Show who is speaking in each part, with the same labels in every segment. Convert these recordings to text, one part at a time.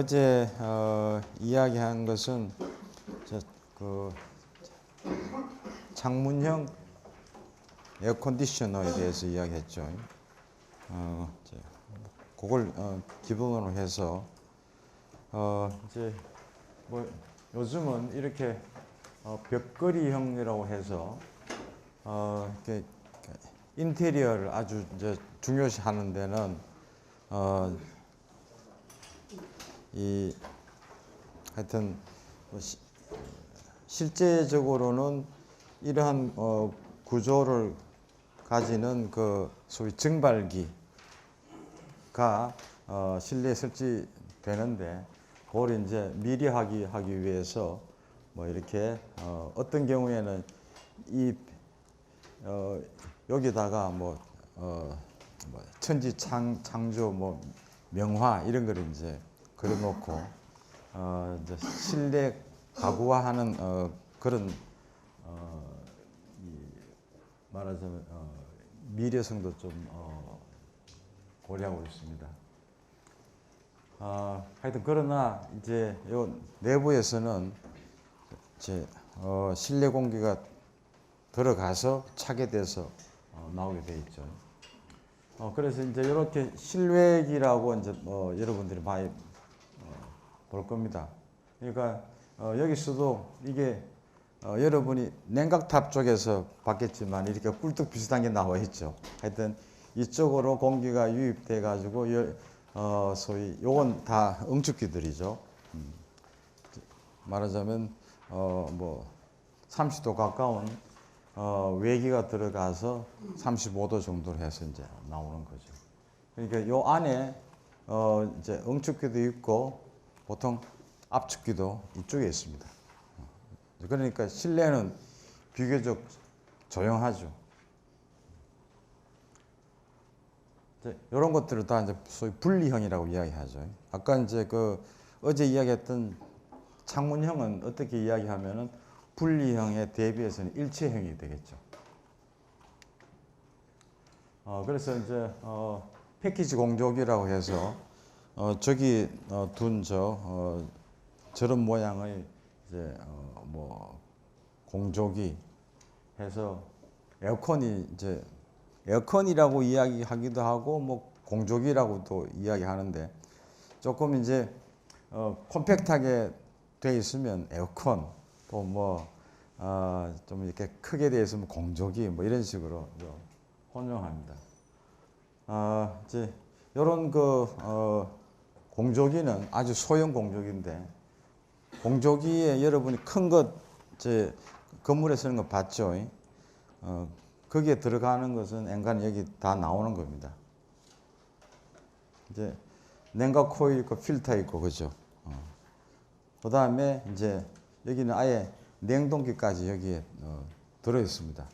Speaker 1: 어제 이야기한 것은 그 창문형 에어컨디셔너에 대해서 이야기했죠. 그걸 기본으로 해서 이제 뭐 요즘은 이렇게 벽걸이형이라고 해서 이렇게 인테리어를 아주 이제 중요시하는 데는 이 하여튼 실제적으로는 이러한 구조를 가지는 그 소위 증발기가 실내에 설치되는데 그걸 이제 미리 하기 위해서 뭐 이렇게 어떤 경우에는 이 여기다가 뭐 천지 창조 뭐 명화 이런 걸 이제 그려놓고 이제 실내 가구화하는 그런 말하자면 미래성도 좀 고려하고 있습니다. 하여튼 그러나 이제 요 내부에서는 이제 실내 공기가 들어가서 차게 돼서 나오게 돼 있죠. 그래서 이제 이렇게 실외기라고 이제 여러분들이 많이 볼 겁니다. 그러니까 여기서도 이게 여러분이 냉각탑 쪽에서 봤겠지만 이렇게 꿀떡 비슷한 게 나와 있죠. 하여튼 이쪽으로 공기가 유입돼 가지고 소위 요건 다 응축기들이죠. 말하자면 뭐 30도 가까운 외기가 들어가서 35도 정도로 해서 이제 나오는 거죠. 그러니까 요 안에 이제 응축기도 있고 보통 압축기도 이쪽에 있습니다. 그러니까 실내는 비교적 조용하죠. 이런 것들을 다 이제 소위 분리형이라고 이야기하죠. 아까 이제 그 어제 이야기했던 창문형은 어떻게 이야기하면은 분리형에 대비해서는 일체형이 되겠죠. 그래서 이제 패키지 공조기라고 해서 저기 둔 저런 모양의 이제 뭐 공조기 해서 에어컨이 이제 에어컨이라고 이야기하기도 하고 뭐 공조기라고도 이야기하는데 조금 이제 컴팩트하게 돼 있으면 에어컨 또 뭐 좀 이렇게 크게 돼 있으면 공조기 뭐 이런 식으로 혼용합니다. 이제 이런 그 공조기는 아주 소형 공조기인데 공조기에 여러분이 큰 것 이제 건물에 쓰는 거 봤죠? 거기에 들어가는 것은 엔간 여기 다 나오는 겁니다. 이제 냉각 코일 있고 필터 있고 그죠? 그 다음에 이제 여기는 아예 냉동기까지 여기에 들어 있습니다.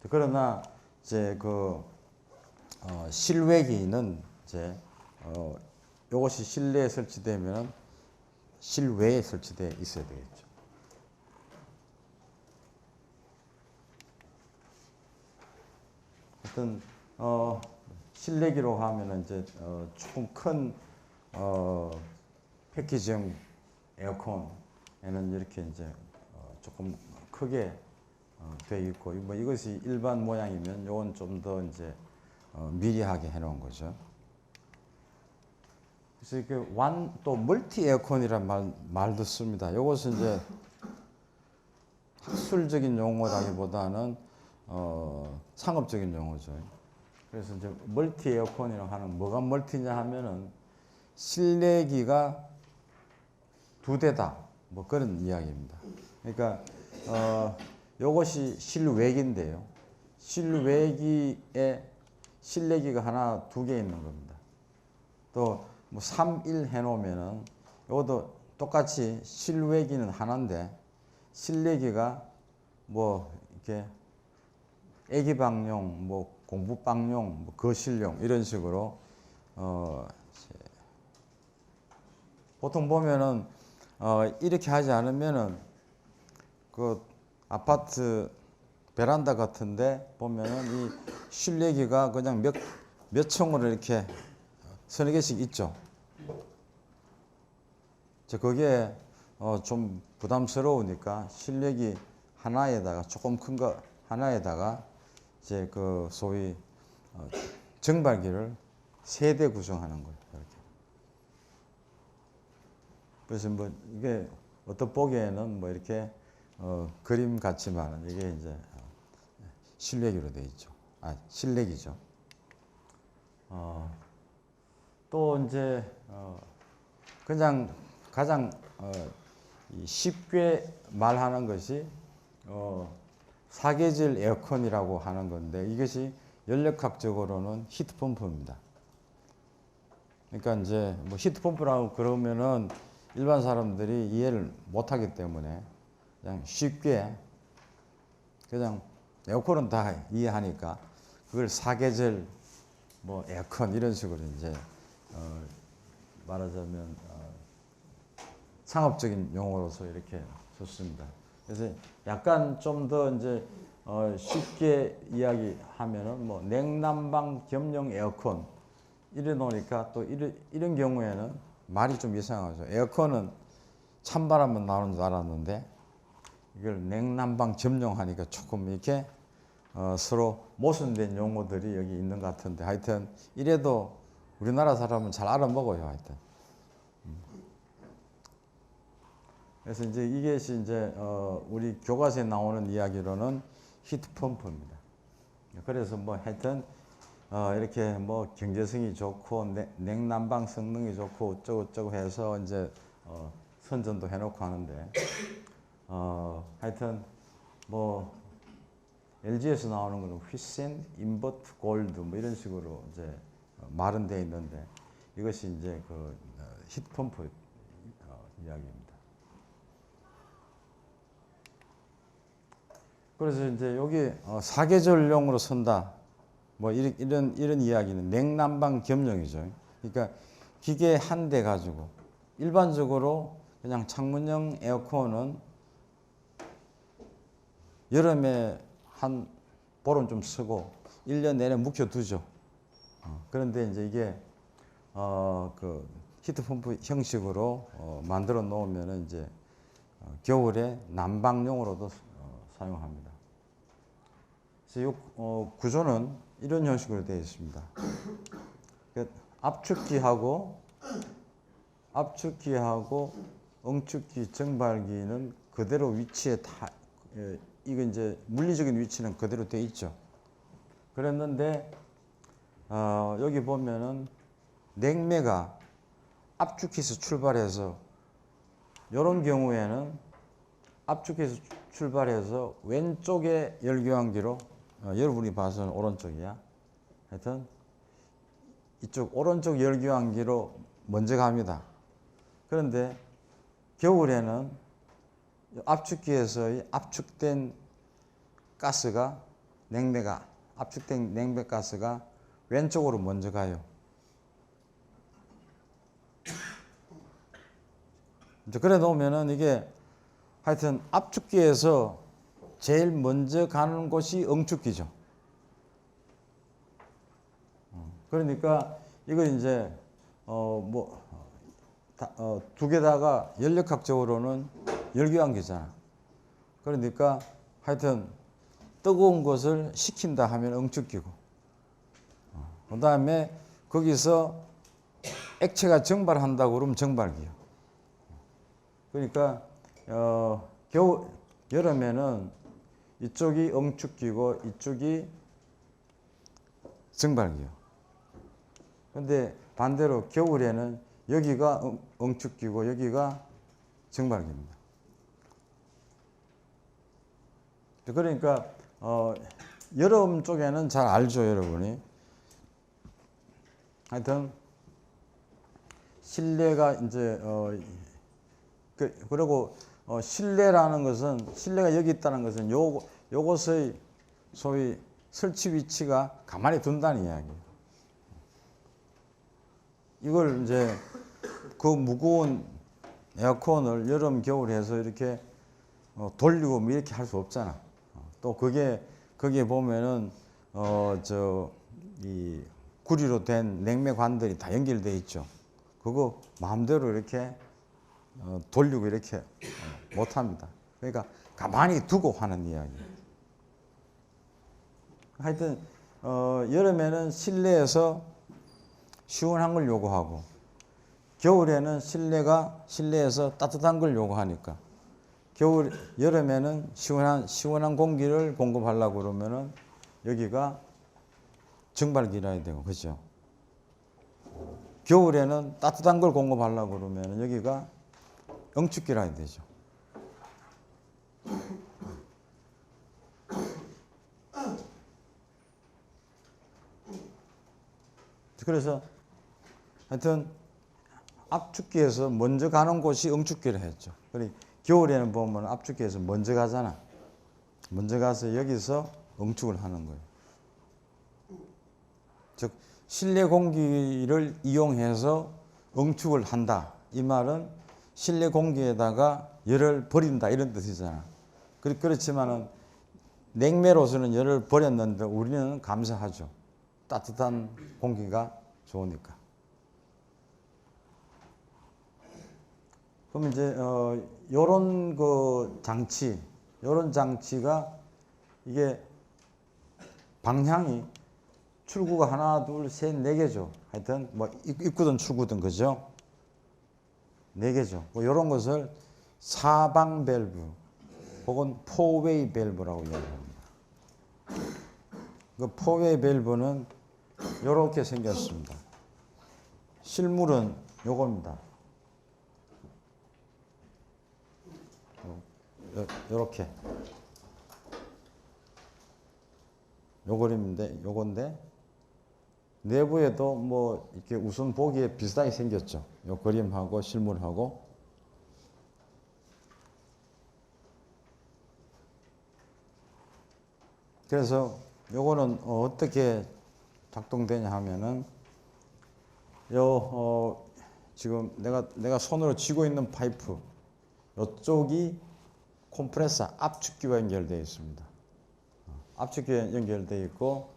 Speaker 1: 그러나 이제 그 실외기는 이제 이것이 실내에 설치되면 실외에 설치되어 있어야 되겠죠. 하여튼 실내기로 하면은 이제 조금 큰 패키지형 에어컨에는 이렇게 이제 조금 크게 되어 있고 뭐 이것이 일반 모양이면 이건 좀 더 이제 미리하게 해놓은 거죠. 그래서 이렇게 또 멀티 에어컨이란 말도 씁니다. 이것은 이제 학술적인 용어라기보다는 상업적인 용어죠. 그래서 이제 멀티 에어컨이라고 하는 뭐가 멀티냐 하면은 실내기가 두 대다 뭐 그런 이야기입니다. 그러니까 이것이 실외기인데요. 실외기에 실내기가 하나 두 개 있는 겁니다. 또 뭐 3, 1 해놓으면은 이것도 똑같이 실외기는 하나인데 실내기가 뭐 이렇게 애기방용, 뭐 공부방용, 뭐 거실용 이런 식으로 보통 보면은 이렇게 하지 않으면은 그 아파트 베란다 같은데 보면은 이 실내기가 그냥 몇 층으로 이렇게 서너 개씩 있죠. 그게 좀 부담스러우니까 실내기 하나에다가 조금 큰 거 하나에다가 이제 그 소위 정발기를 3대 구성하는 거예요. 이렇게. 그래서 뭐 이게 어떤 보기에는 뭐 이렇게 그림 같지만 이게 이제 실내기로 되어 있죠. 실내기죠. 또 이제 그냥 가장 쉽게 말하는 것이 사계절 에어컨이라고 하는 건데 이것이 연력학적으로는 히트펌프입니다. 그러니까 이제 뭐 히트펌프라고 그러면은 일반 사람들이 이해를 못하기 때문에 그냥 쉽게 그냥 에어컨은 다 이해하니까 그걸 사계절 뭐 에어컨 이런 식으로 이제 말하자면 상업적인 용어로서 이렇게 썼습니다. 그래서 약간 좀 더 이제 쉽게 이야기하면은 뭐 냉난방 겸용 에어컨 이래 놓으니까 또 이런 경우에는 말이 좀 이상하죠. 에어컨은 찬바람만 나오는 줄 알았는데 이걸 냉난방 점령하니까 조금 이렇게 서로 모순된 용어들이 여기 있는 것 같은데 하여튼 이래도 우리나라 사람은 잘 알아먹어요. 하여튼. 그래서 이제 이것이 이제 우리 교과서에 나오는 이야기로는 히트펌프입니다. 그래서 뭐 하여튼 이렇게 뭐 경제성이 좋고 냉난방 성능이 좋고 어쩌고 해서 이제 선전도 해놓고 하는데 하여튼 뭐 LG에서 나오는 거는 휘센, 인버트, 골드 뭐 이런 식으로 이제 말은 돼 있는데 이것이 이제 그 히트펌프 이야기입니다. 그래서 이제 여기 사계절용으로 쓴다. 뭐 이런 이야기는 냉난방 겸용이죠. 그러니까 기계 한 대 가지고 일반적으로 그냥 창문형 에어컨은 여름에 한 보름 좀 쓰고 1년 내내 묵혀두죠. 그런데 이제 이게 그 히트펌프 형식으로 만들어 놓으면 이제 겨울에 난방용으로도 사용합니다. 그래서 이 구조는 이런 형식으로 되어 있습니다. 압축기하고 응축기, 정발기는 그대로 위치에 다 이거 이제 물리적인 위치는 그대로 되어 있죠. 그랬는데 여기 보면은 냉매가 압축기에서 출발해서 이런 경우에는 압축기에서 출발해서 왼쪽에 열교환기로 여러분이 봐서는 오른쪽이야. 하여튼 이쪽 오른쪽 열교환기로 먼저 갑니다. 그런데 겨울에는 압축기에서의 압축된 가스가 압축된 냉매가스가 왼쪽으로 먼저 가요. 이제 그래 놓으면은 이게 하여튼 압축기에서 제일 먼저 가는 곳이 응축기죠. 그러니까 이거 이제 두 개다가 연력학적으로는 열교환기잖아. 그러니까 하여튼 뜨거운 것을 식힌다 하면 응축기고, 그 다음에 거기서 액체가 증발한다고 그러면 정발기요. 그러니까 여름에는 이쪽이 응축기고 이쪽이 정발기요. 근데 반대로 겨울에는 여기가 응축기고 여기가 정발기입니다. 그러니까 여름 쪽에는 잘 알죠, 여러분이. 하여튼 실내가 이제 그리고 실내라는 것은 실내가 여기 있다는 것은 요것의 소위 설치 위치가 가만히 둔다는 이야기예요. 이걸 이제 그 무거운 에어컨을 여름 겨울 해서 이렇게 돌리고 뭐 이렇게 할 수 없잖아. 또 거기에 보면은 이 구리로 된 냉매관들이 다 연결돼 있죠. 그거 마음대로 이렇게 돌리고 이렇게 못합니다. 그러니까 가만히 두고 하는 이야기예요. 하여튼 여름에는 실내에서 시원한 걸 요구하고 겨울에는 실내에서 따뜻한 걸 요구하니까 여름에는 시원한 공기를 공급하려고 그러면은 여기가 정발기라 되고, 그죠? 겨울에는 따뜻한 걸 공급하려고 그러면은 여기가 응축기라 되죠. 그래서 하여튼 압축기에서 먼저 가는 곳이 응축기를 했죠. 그리고 겨울에는 보면 압축기에서 먼저 가잖아. 먼저 가서 여기서 응축을 하는 거예요. 즉 실내 공기를 이용해서 응축을 한다. 이 말은 실내 공기에다가 열을 버린다 이런 뜻이잖아. 그렇지만은 냉매로서는 열을 버렸는데 우리는 감사하죠. 따뜻한 공기가 좋으니까. 그럼 이제 요런 요런 장치가 이게 방향이 출구가 하나, 둘, 셋, 네 개죠. 하여튼 뭐 입구든 출구든 그죠? 네 개죠. 뭐 요런 것을 사방 밸브 혹은 포웨이 밸브라고 이야기합니다. 그 포웨이 밸브는 요렇게 생겼습니다. 실물은 요겁니다. 요렇게 요건데 내부에도 뭐 이렇게 우선 보기에 비슷하게 생겼죠. 요 그림하고 실물하고. 그래서 요거는 어떻게 작동되냐 하면은 지금 내가 손으로 쥐고 있는 파이프 이쪽이 컴프레서 압축기와 연결되어 있습니다. 압축기에 연결되어 있고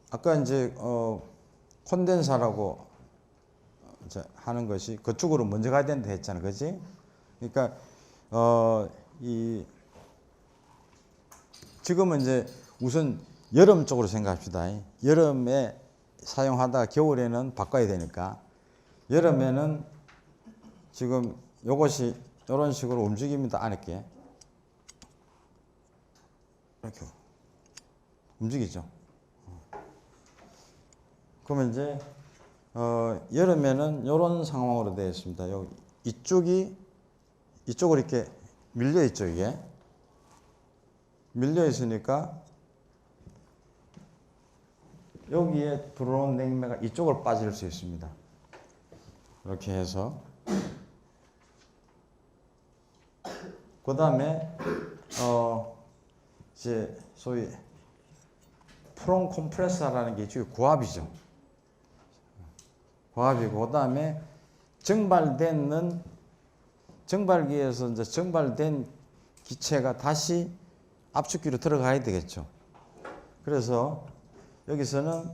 Speaker 1: 아까 이제 콘덴사라고 하는 것이 그쪽으로 먼저 가야 된다 했잖아, 그렇지? 그러니까 지금은 이제 우선 여름 쪽으로 생각합시다. 여름에 사용하다가 겨울에는 바꿔야 되니까 여름에는 지금 요것이 이런 식으로 움직입니다. 안에 이렇게 움직이죠. 그러면 이제 여름에는 이런 상황으로 되어 있습니다. 이쪽으로 이렇게 밀려 있죠. 이게 밀려 있으니까 여기에 들어온 냉매가 이쪽으로 빠질 수 있습니다. 이렇게 해서 그 다음에 이제 소위 프롬 컴프레서라는 게 이쪽에 고압이죠. 고압이고 그 다음에 정발기에서 이제 정발된 기체가 다시 압축기로 들어가야 되겠죠. 그래서 여기서는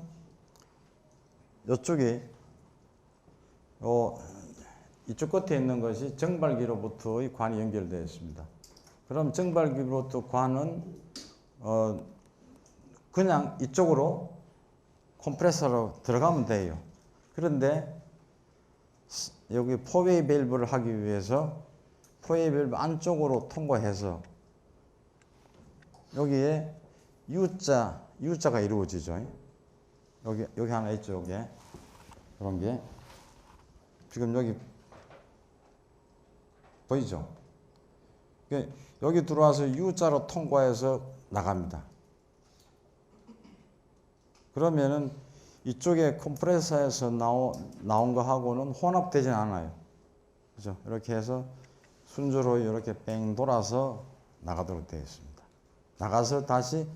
Speaker 1: 이쪽 끝에 있는 것이 정발기로부터의 관이 연결되어 있습니다. 그럼 정발기로부터 관은 그냥 이쪽으로 컴프레서로 들어가면 돼요. 그런데 여기 포웨이 밸브를 하기 위해서 포웨이 밸브 안쪽으로 통과해서 여기에 U자가 이루어지죠. 여기 하나 있죠. 여기에 그런 게 지금 여기 보이죠? 여기 들어와서 U자로 통과해서 나갑니다. 그러면은 이쪽에 컴프레서에서 나온 거하고는 혼합되진 않아요. 그죠? 이렇게 해서 순조로이 이렇게 뺑 돌아서 나가도록 되어 있습니다. 나가서 다시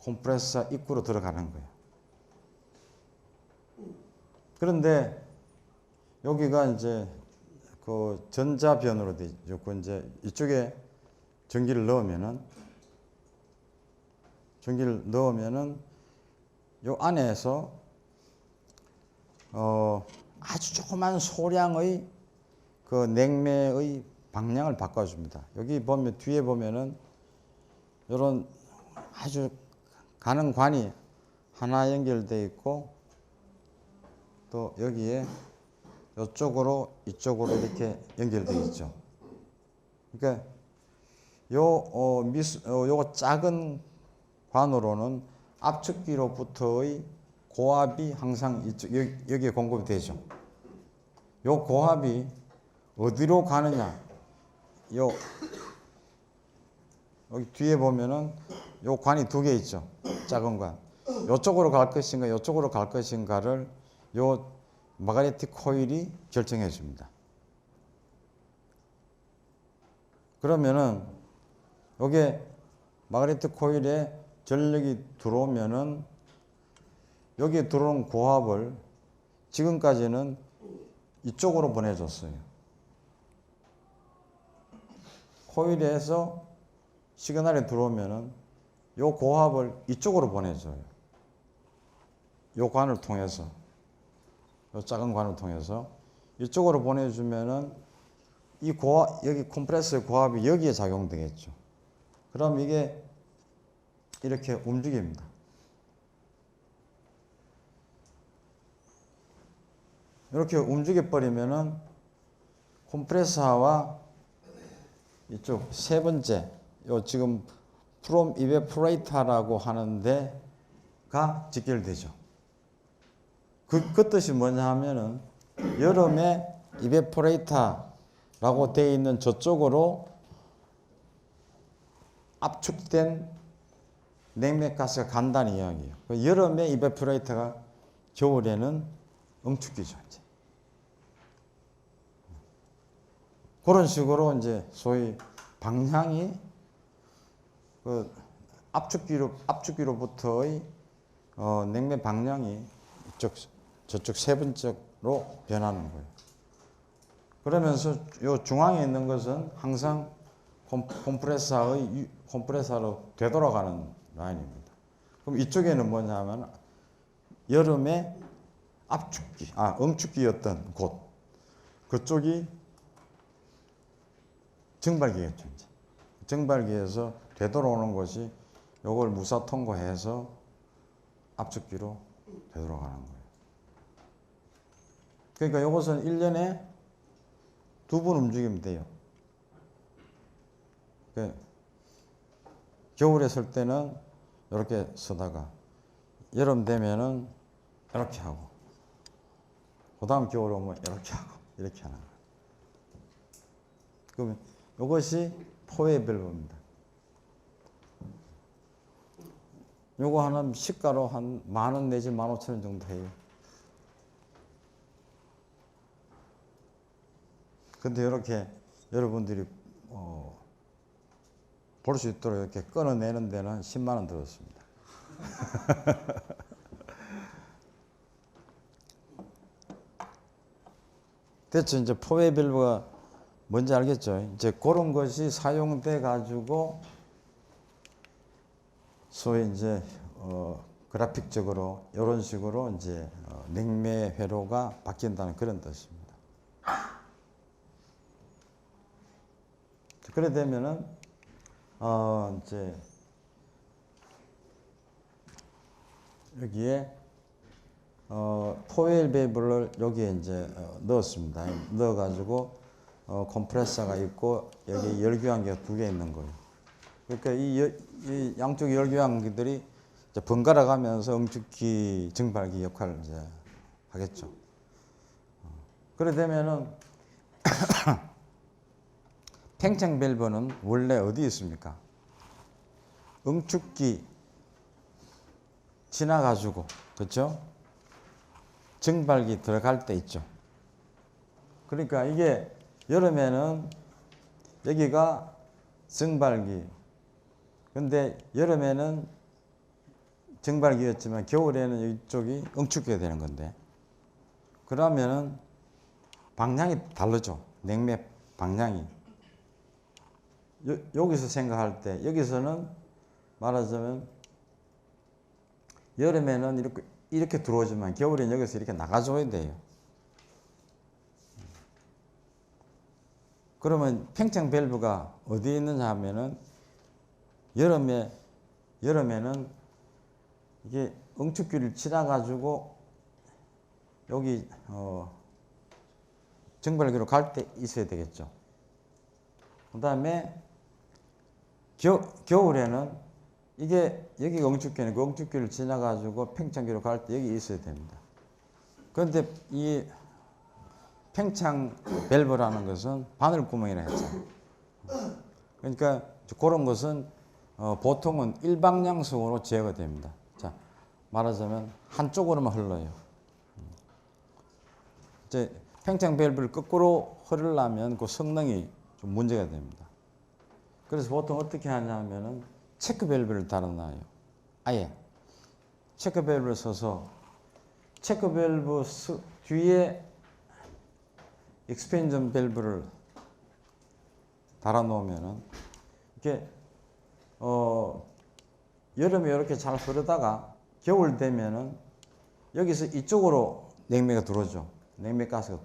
Speaker 1: 컴프레서 입구로 들어가는 거예요. 그런데 여기가 이제 그 전자변으로 되어 있고 이제 이쪽에 전기를 넣으면은 요 안에서 아주 조그만 소량의 그 냉매의 방향을 바꿔줍니다. 여기 보면 뒤에 보면은 이런 아주 가는 관이 하나 연결되어 있고 또 여기에 이쪽으로 이쪽으로 이렇게 연결되어 있죠. 그러니까 요거 작은 관으로는 압축기로부터의 고압이 항상 여기에 공급이 되죠. 요 고압이 어디로 가느냐? 여기 뒤에 보면은 요 관이 두 개 있죠. 작은 관. 요쪽으로 갈 것인가, 요쪽으로 갈 것인가를 요 마그네틱 코일이 결정해 줍니다. 그러면은 요게 마그네틱 코일에 전력이 들어오면은 여기에 들어온 고압을 지금까지는 이쪽으로 보내줬어요. 코일에서 시그널이 들어오면은 요 고압을 이쪽으로 보내줘요. 요 관을 통해서, 요 작은 관을 통해서 이쪽으로 보내주면은 이 고압, 여기 컴프레서의 고압이 여기에 작용되겠죠. 그럼 이게 이렇게 움직입니다. 이렇게 움직여 버리면은 컴프레서와 이쪽 세 번째, 요 지금 from evaporator라고 하는데가 직결되죠. 그 뜻이 뭐냐 하면은 여름에 evaporator라고 되어 있는 저쪽으로 압축된 냉매가스가 간다는 이야기예요. 여름에 evaporator가 겨울에는 응축기죠. 이제. 그런 식으로 이제 소위 방향이 그 압축기로부터의 냉매 방향이 저쪽 세 번째로 변하는 거예요. 그러면서 요 중앙에 있는 것은 항상 컴프레서로 되돌아가는 라인입니다. 그럼 이쪽에는 뭐냐면 여름에 응축기였던 곳, 그쪽이 증발기겠죠. 이제. 증발기에서 되돌아오는 것이 요걸 무사 통과해서 압축기로 되돌아가는 거예요. 그러니까 요것은 1년에 2번 움직이면 돼요. 그러니까 겨울에 쓸 때는 이렇게 쓰다가 여름 되면은 이렇게 하고 그 다음 겨울 오면 이렇게 하고 이렇게 하는 거예요. 그러면 이것이 포웨이 밸브입니다. 요거 하나 시가로 한 10,000원 내지 15,000원 정도 해요. 근데 이렇게 여러분들이 볼 수 있도록 이렇게 끊어내는 데는 10만 원 들었습니다. 대체 이제 포웨이 밸브가 뭔지 알겠죠? 이제 그런 것이 사용돼 가지고 소위 이제 그래픽적으로 이런 식으로 이제 냉매 회로가 바뀐다는 그런 뜻입니다. 그래 되면은 이제 여기에 포웨이 밸브를 여기에 이제 넣었습니다. 넣어가지고 컴프레서가 있고 여기 열교환기가 2개 있는 거예요. 그러니까 이 양쪽 열교환기들이 이제 번갈아 가면서 응축기, 증발기 역할을 이제 하겠죠. 그래 되면은 팽창 밸브는 원래 어디 있습니까? 응축기 지나가지고, 그렇죠? 증발기 들어갈 때 있죠. 그러니까 이게 여름에는 여기가 증발기, 근데 여름에는 증발기였지만 겨울에는 이쪽이 응축기가 되는 건데, 그러면은 방향이 다르죠. 냉매 방향이. 여기서 생각할 때, 여기서는 말하자면 여름에는 이렇게 들어오지만 겨울에는 여기서 이렇게 나가줘야 돼요. 그러면 팽창 밸브가 어디에 있느냐 하면은 여름에는 이게 응축기를 지나가지고 여기 정발기로 갈 때 있어야 되겠죠. 그 다음에 겨울에는 이게 여기가 응축기는 그 응축기를 지나가지고 팽창기로 갈 때 여기 있어야 됩니다. 그런데 이 팽창 밸브라는 것은 바늘구멍이라 했잖아요. 그러니까 그런 것은 보통은 일방향성으로 제어됩니다. 자, 말하자면 한쪽으로만 흘러요. 이제 팽창 밸브를 거꾸로 흐르려면 그 성능이 좀 문제가 됩니다. 그래서 보통 어떻게 하냐면은 체크 밸브를 달아놔요. 아예 체크 밸브를 써서 체크 밸브 뒤에 익스펜전 밸브를 달아놓으면은 이렇게 여름에 이렇게 잘 흐르다가 겨울 되면은 여기서 이쪽으로 냉매가 들어오죠. 냉매 가스가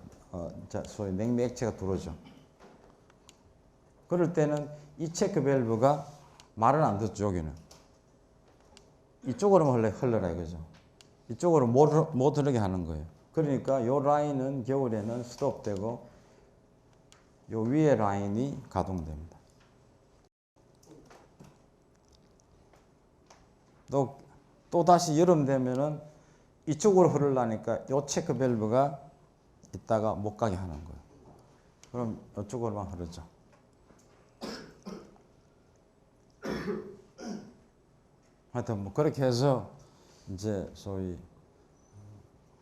Speaker 1: 소위 냉매 액체가 들어오죠. 그럴 때는 이 체크 밸브가 말을 안 듣죠. 여기는 이쪽으로만 흘러라 이거죠. 이쪽으로 못 흐르게 하는 거예요. 그러니까 요 라인은 겨울에는 스톱되고 요 위에 라인이 가동됩니다. 또 다시 여름 되면은 이쪽으로 흐르려니까 요 체크 밸브가 있다가 못 가게 하는 거예요. 그럼 이쪽으로만 흐르죠. 하여튼 뭐 그렇게 해서 이제 소위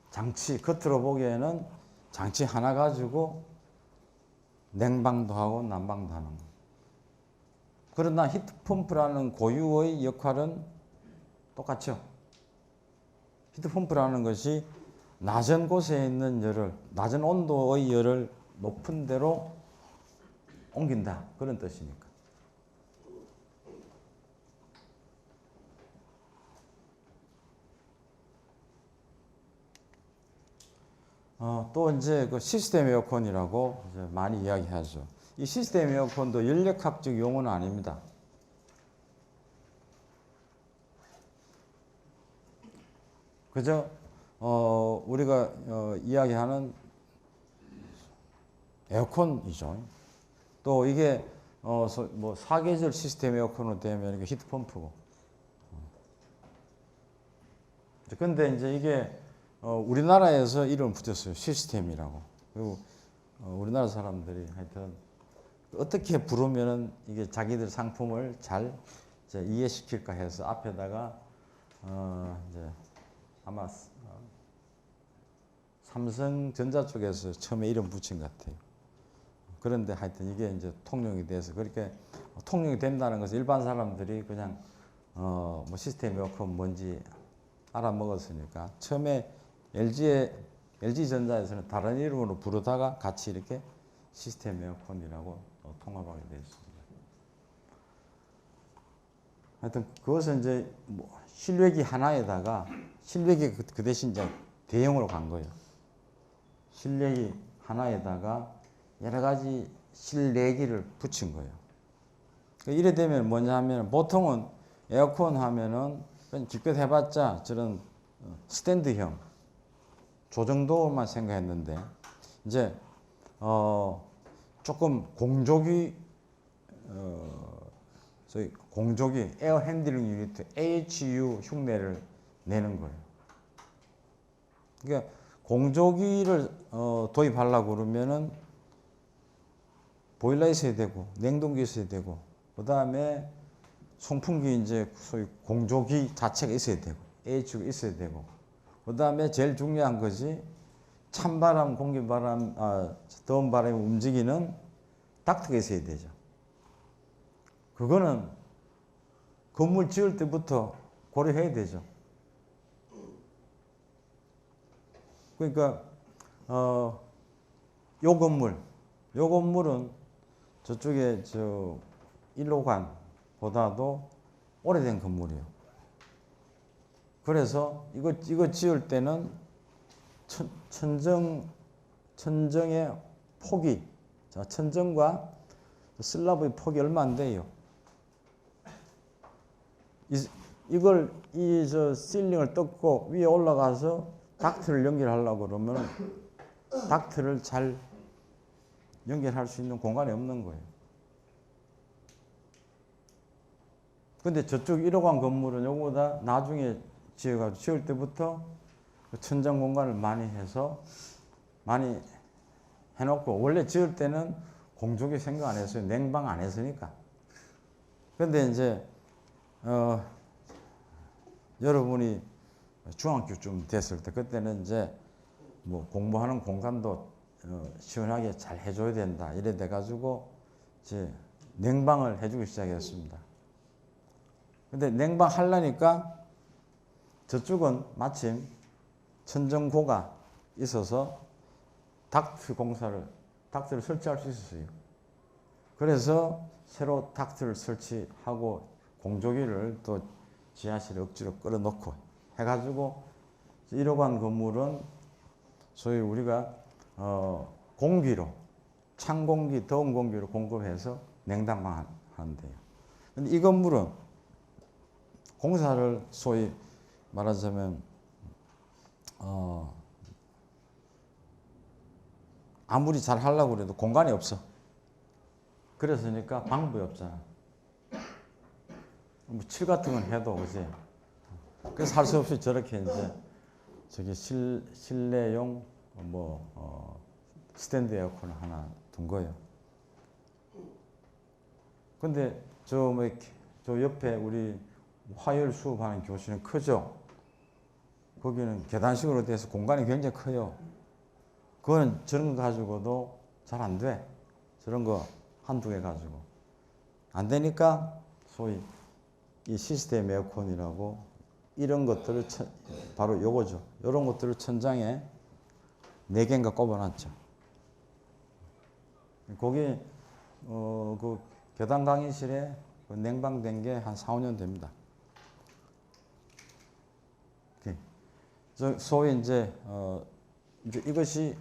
Speaker 1: 장치 겉으로 보기에는 장치 하나 가지고 냉방도 하고 난방도 하는 거예요. 그러나 히트펌프라는 고유의 역할은 똑같죠. 히트펌프라는 것이 낮은 곳에 있는 열을, 낮은 온도의 열을 높은 데로 옮긴다. 그런 뜻이니까. 또 이제 그 시스템 에어컨이라고 이제 많이 이야기하죠. 이 시스템 에어컨도 연력학적 용어는 아닙니다. 그죠? 우리가 이야기하는 에어컨이죠. 또 이게 뭐 사계절 시스템 에어컨으로 되면 이게 히트펌프고. 근데 이제 이게 우리나라에서 이름을 붙였어요. 시스템이라고. 그리고 우리나라 사람들이 하여튼 어떻게 부르면은 이게 자기들 상품을 잘 이제 이해시킬까 해서 앞에다가 이제 아마 삼성전자 쪽에서 처음에 이름 붙인 것 같아요. 그런데 하여튼 이게 이제 통용이 돼서 그렇게 통용이 된다는 것은 일반 사람들이 그냥 뭐 시스템 에어컨 뭔지 알아먹었으니까 처음에 LG전자에서는 다른 이름으로 부르다가 같이 이렇게 시스템 에어컨이라고 통합하게 되어 있습니다. 하여튼 그것은 이제 뭐 실외기 하나에다가 실외기 그 대신 이제 대형으로 간 거예요. 실외기 하나에다가 여러 가지 실내기를 붙인 거예요. 이래 되면 뭐냐 하면 보통은 에어컨 하면은 기껏 해봤자 저런 스탠드형 조정도만 생각했는데 이제 조금 공조기 저희 공조기 에어 핸들링 유니트 AHU 흉내를 내는 거예요. 그러니까 공조기를 도입하려고 그러면은 보일러 있어야 되고 냉동기 있어야 되고 그 다음에 송풍기 이제 소위 공조기 자체가 있어야 되고 AHU가 있어야 되고 그 다음에 제일 중요한 것이 찬바람, 공기바람, 더운 바람이 움직이는 닥트가 있어야 되죠. 그거는 건물 지을 때부터 고려해야 되죠. 그러니까 요 건물은 저쪽에 저 1호관보다도 오래된 건물이에요. 그래서 이거 지을 때는 천정의 폭이 자, 천정과 슬라브의 폭이 얼마 안 돼요. 이걸 저 실링을 뜯고 위에 올라가서 닥트를 연결하려고 그러면 닥트를 잘 연결할 수 있는 공간이 없는 거예요. 근데 저쪽 1호관 건물은 요거보다 나중에 지어가지고 지을 때부터 천장 공간을 많이 해서 많이 해놓고, 원래 지을 때는 공조기 생각 안 했어요. 냉방 안 했으니까. 근데 이제 여러분이 중학교쯤 됐을 때, 그때는 이제 뭐 공부하는 공간도 시원하게 잘 해줘야 된다 이래 돼가지고 이제 냉방을 해주기 시작했습니다. 근데 냉방 하려니까 저쪽은 마침 천정고가 있어서 닥트를 설치할 수 있었어요. 그래서 새로 닥트를 설치하고 공조기를 또 지하실에 억지로 끌어놓고 해가지고 1호관 건물은 소위 우리가 공기로, 찬 공기, 더운 공기로 공급해서 냉담방 하는데요. 근데 이 건물은 공사를 소위 말하자면 아무리 잘 하려고 그래도 공간이 없어. 그랬으니까 방법이 없잖아. 뭐 칠 같은 건 해도 그지. 그래서 할 수 없이 저렇게 이제 저기 실내용 스탠드 에어컨을 하나 둔 거예요. 근데 저 옆에 우리 화열 수업하는 교실은 크죠. 거기는 계단식으로 돼서 공간이 굉장히 커요. 그거는 저런 거 가지고도 잘 안 돼. 저런 거 한두 개 가지고. 안 되니까 소위 이 시스템 에어컨이라고 이런 것들을 바로 요거죠. 이런 것들을 천장에 4개인가 꼽아놨죠. 거기 그 교당 강의실에 냉방된 게 한 4, 5년 됩니다. 소위 이제 이것이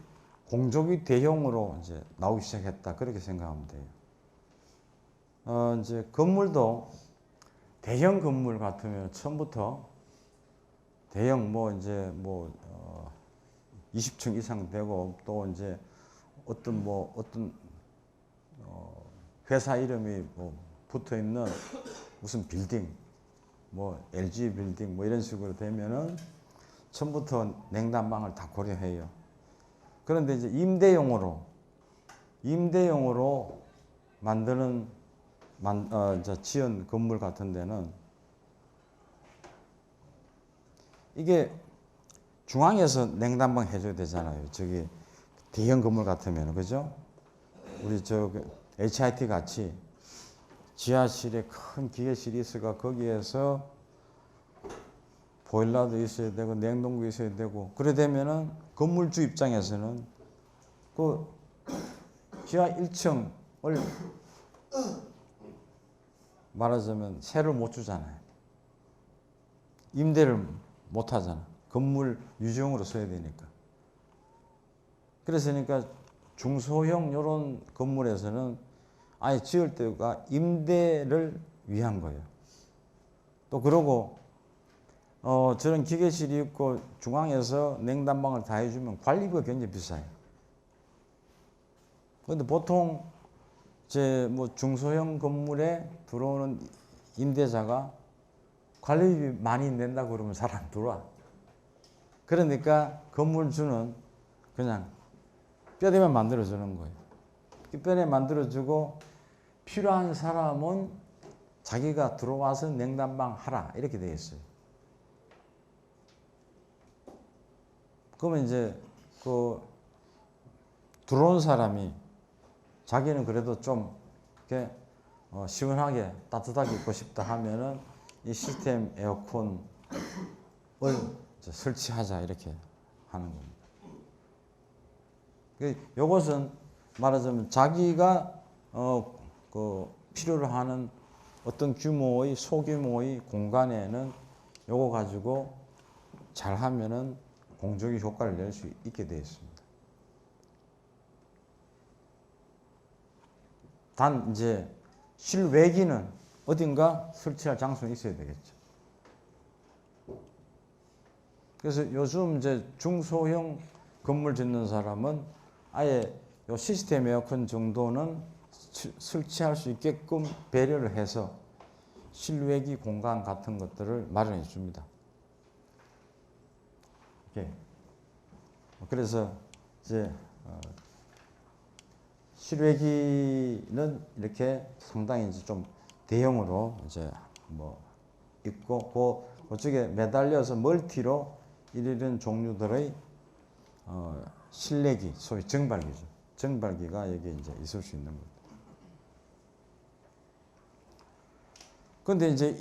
Speaker 1: 공조기 대형으로 이제 나오기 시작했다, 그렇게 생각하면 돼요. 이제 건물도 대형 건물 같으면 처음부터 대형 20층 이상 되고, 또 이제 어떤 회사 이름이 붙어 있는 무슨 빌딩, LG 빌딩 이런 식으로 되면은 처음부터 냉난방을 다 고려해요. 그런데 이제 임대용으로 만드는 지은 건물 같은 데는 이게 중앙에서 냉난방 해줘야 되잖아요. 저기 대형 건물 같으면, 그죠? 우리 HIT 같이 지하실에 큰 기계실이 있어가 거기에서 보일러도 있어야 되고 냉동고 있어야 되고, 그래 되면은 건물주 입장에서는 그 지하 1층을 말하자면 세를 못 주잖아요. 임대를 못 하잖아. 건물 유지용으로 써야 되니까. 그랬으니까 중소형 이런 건물에서는 아예 지을 때가 임대를 위한 거예요. 또 그러고 저런 기계실이 있고 중앙에서 냉난방을 다 해주면 관리비가 굉장히 비싸요. 그런데 보통 중소형 건물에 들어오는 임대자가 관리비 많이 낸다고 그러면 잘 안 들어와. 그러니까 건물주는 그냥 뼈대만 만들어주는 거예요. 뼈대 만들어주고 필요한 사람은 자기가 들어와서 냉난방 하라, 이렇게 되어 있어요. 그러면 이제 들어온 사람이 자기는 그래도 좀 이렇게 시원하게 따뜻하게 입고 싶다 하면은 이 시스템 에어컨을 설치하자, 이렇게 하는 겁니다. 이것은 말하자면 자기가 필요로 하는 어떤 규모의 소규모의 공간에는 요거 가지고 잘 하면은 공조기 효과를 낼 수 있게 되어 있습니다. 단 이제 실외기는 어딘가 설치할 장소는 있어야 되겠죠. 그래서 요즘 이제 중소형 건물 짓는 사람은 아예 요 시스템 에어컨 정도는 설치할 수 있게끔 배려를 해서 실외기 공간 같은 것들을 마련해 줍니다. 이렇게. 그래서 이제 실외기는 이렇게 상당히 이제 좀 대형으로 이제 뭐 있고 그쪽에 매달려서 멀티로 이런 종류들의 실내기, 소위 정발기죠. 정발기가 여기 이제 있을 수 있는 겁니다. 근데 이제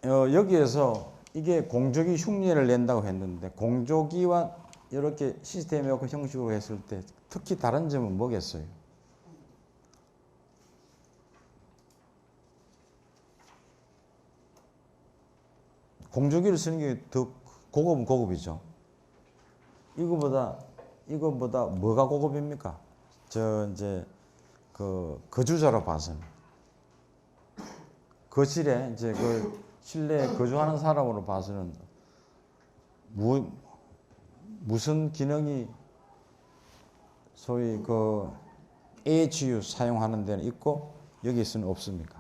Speaker 1: 여기에서 이게 공조기 흉내를 낸다고 했는데 공조기와 이렇게 시스템 에어컨 형식으로 했을 때 특히 다른 점은 뭐겠어요? 공조기를 쓰는 게 더 고급은 고급이죠. 이거보다 뭐가 고급입니까? 저 이제 그 거주자로 봐서는 거실에 이제 그 실내에 거주하는 사람으로 봐서는 무슨 기능이 소위 그 AHU 사용하는 데는 있고 여기서는 없습니까?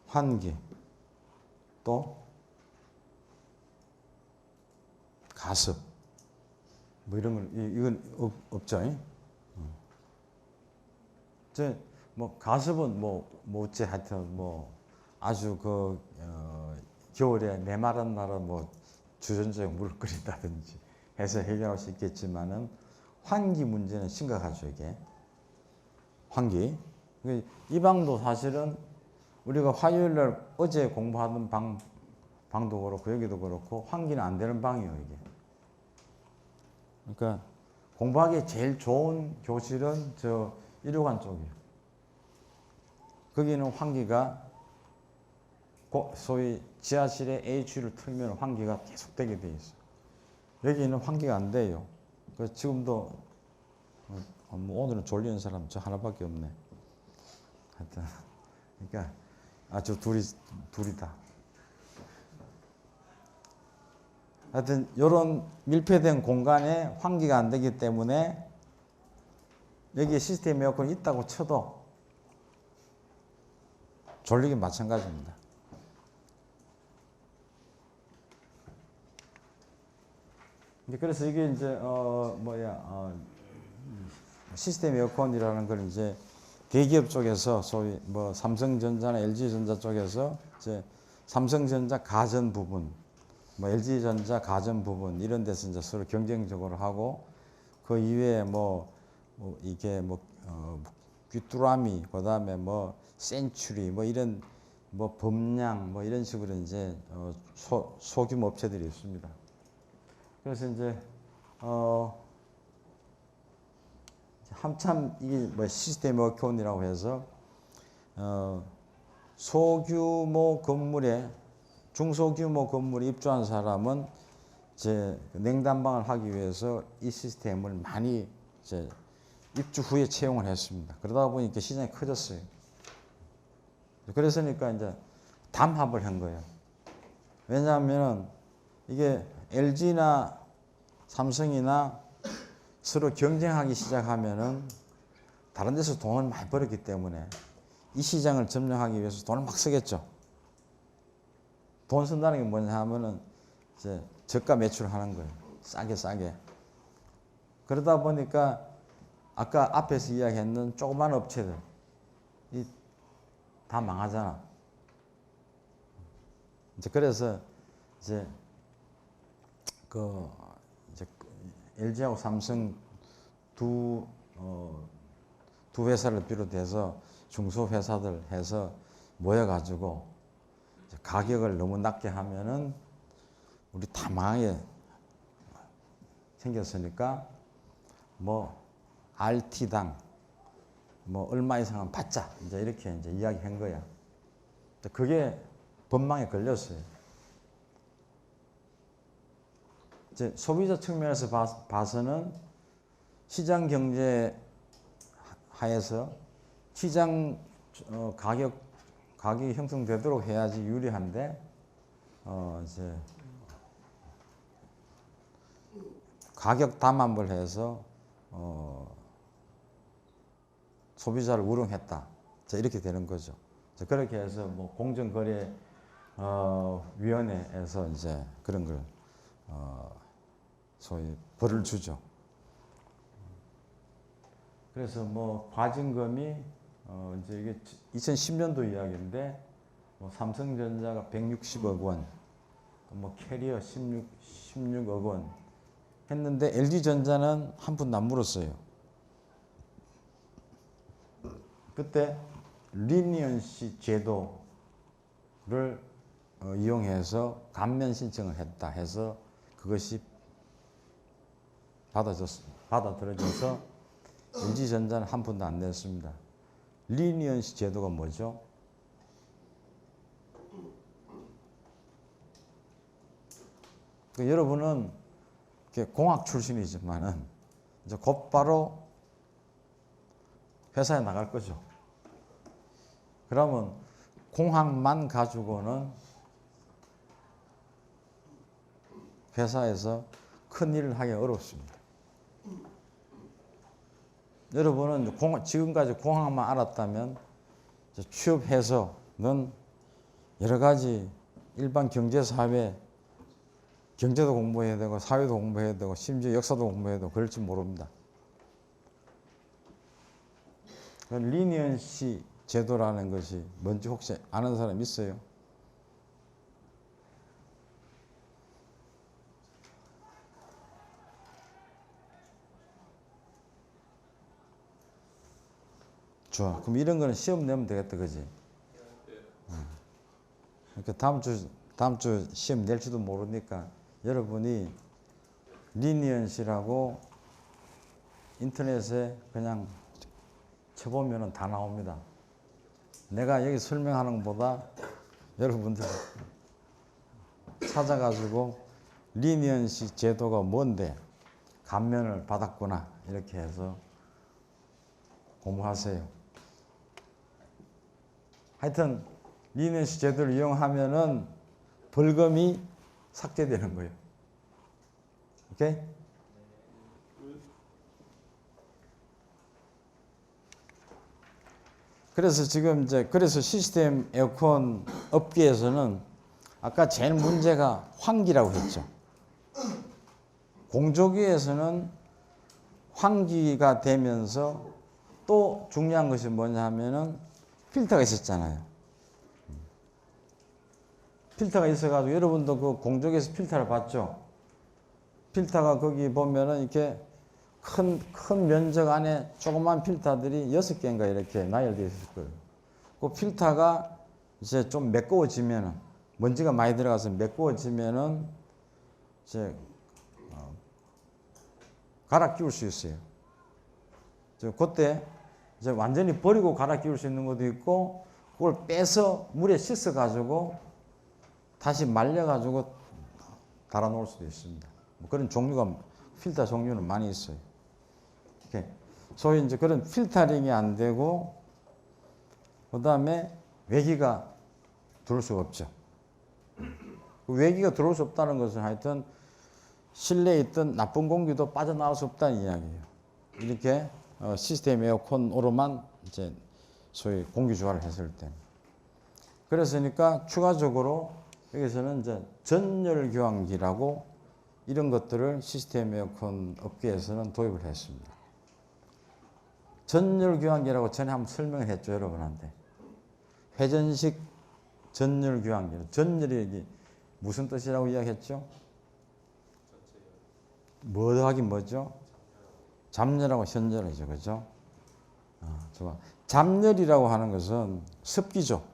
Speaker 1: 환기, 또 가습, 뭐 이런 건 이건 없죠. 이제 뭐 가습은 뭐 어째 하여튼 뭐 아주 겨울에 메마른 날은 뭐 주전자에 물을 끓인다든지 해서 해결할 수 있겠지만은 환기 문제는 심각하죠. 이게 환기. 이 방도 사실은 우리가 화요일날 어제 공부하던 방도 그렇고 여기도 그렇고 환기는 안 되는 방이에요. 이게. 그러니까 공부하기 제일 좋은 교실은 저 1호관 쪽이에요. 거기는 환기가 소위 지하실에 HU를 틀면 환기가 계속되게 돼 있어요. 여기는 환기가 안 돼요. 그래서 지금도 뭐 오늘은 졸리는 사람 저 하나밖에 없네. 하여튼 그러니까 아주 둘이다. 하여튼 이런 밀폐된 공간에 환기가 안 되기 때문에 여기에 시스템 에어컨이 있다고 쳐도 졸리긴 마찬가지입니다. 그래서 이게 이제 시스템 에어컨이라는 걸 이제 대기업 쪽에서 소위 뭐 삼성전자나 LG전자 쪽에서 이제 삼성전자 가전 부분, 뭐 LG전자 가전 부분 이런 데서 이제 서로 경쟁적으로 하고 그 이외에 이게 귀뚜라미 그다음에 센츄리 이런 범양 이런 식으로 이제 소규모 업체들이 있습니다. 그래서 이제 한참 이게 시스템 에어컨이라고 해서 소규모 건물에 중소규모 건물에 입주한 사람은 이제 냉난방을 하기 위해서 이 시스템을 많이 이제 입주 후에 채용을 했습니다. 그러다 보니까 시장이 커졌어요. 그래서니까 이제 담합을 한 거예요. 왜냐하면 이게 LG나 삼성이나 서로 경쟁하기 시작하면은 다른 데서 돈을 많이 벌었기 때문에 이 시장을 점령하기 위해서 돈을 막 쓰겠죠. 돈 쓴다는 게 뭐냐 하면은 이제 저가 매출하는 거예요. 싸게. 그러다 보니까 아까 앞에서 이야기했는 조그만 업체들 다 망하잖아. 이제 그래서 이제 LG하고 삼성 두 회사를 비롯해서 중소회사들 해서 모여가지고 가격을 너무 낮게 하면은 우리 다 망하게 생겼으니까 RT당 얼마 이상은 받자 이제 이렇게 이제 이야기한 거야. 그게 법망에 걸렸어요. 이제 소비자 측면에서 봐서는 시장 경제 하에서 시장 가격이 형성되도록 해야지 유리한데 이제 가격 담합을 해서 소비자를 우롱했다. 자, 이렇게 되는 거죠. 자, 그렇게 해서 뭐 공정거래 위원회에서 이제 그런 걸 소위 벌을 주죠. 그래서 뭐 과징금이 이제 이게 2010년도 이야기인데 뭐 삼성전자가 160억 원, 뭐 캐리어 16억 원 했는데 LG전자는 한 푼도 안 물었어요. 그때 리니언시 제도를 이용해서 감면 신청을 했다 해서 그것이 받아들여져서 LG전자는 한 푼도 안 냈습니다. 리니언시 제도가 뭐죠? 여러분은 공학 출신이지만은 이제 곧바로 회사에 나갈 거죠. 그러면 공학만 가지고는 회사에서 큰 일을 하기 어렵습니다. 여러분은 지금까지 공학만 알았다면 취업해서는 여러 가지 일반 경제, 사회, 경제도 공부해야 되고 사회도 공부해야 되고 심지어 역사도 공부해야 되고 그럴지 모릅니다. 리니언시 제도라는 것이 뭔지 혹시 아는 사람 있어요? 좋아. 그럼 이런 거는 시험 내면 되겠다, 그지? 그러니까 다음 주 시험 낼지도 모르니까 여러분이 리니언시라고 인터넷에 그냥 쳐보면 다 나옵니다. 내가 여기 설명하는 것보다 여러분들 찾아가지고 리니언시 제도가 뭔데 감면을 받았구나 이렇게 해서 공부하세요. 하여튼 리니언시 제도를 이용하면은 벌금이 삭제되는 거예요. 오케이? 그래서 지금 그래서 시스템 에어컨 업계에서는 아까 제일 문제가 환기라고 했죠. 공조기에서는 환기가 되면서 또 중요한 것이 뭐냐 하면은 필터가 있었잖아요. 필터가 있어가지고 여러분도 그 공조기에서 필터를 봤죠? 필터가 거기 보면은 이렇게 큰 면적 안에 조그만 필터들이 6개인가 이렇게 나열되어 있을 거예요. 그 필터가 이제 좀 매끄워지면은, 먼지가 많이 들어가서 매끄워지면은 이제 갈아 끼울 수 있어요. 그때 이제 완전히 버리고 갈아 끼울 수 있는 것도 있고, 그걸 빼서 물에 씻어가지고 다시 말려가지고 달아 놓을 수도 있습니다. 뭐 그런 종류가, 필터 종류는 많이 있어요. 소위 이제 그런 필터링이 안 되고, 그 다음에 외기가 들어올 수가 없죠. 외기가 들어올 수 없다는 것은 하여튼 실내에 있던 나쁜 공기도 빠져나올 수 없다는 이야기예요. 이렇게 시스템 에어컨으로만 이제 소위 공기 조화를 했을 때. 그랬으니까 추가적으로 여기서는 이제 전열 교환기라고 이런 것들을 시스템 에어컨 업계에서는 도입을 했습니다. 전열 교환기라고 전에 한번 설명을 했죠, 여러분한테. 회전식 전열 교환기. 전열이 무슨 뜻이라고 이야기했죠? 뭐 더하기 뭐죠? 잡열하고 현열이죠, 그죠? 좋아. 잡열이라고 하는 것은 습기죠.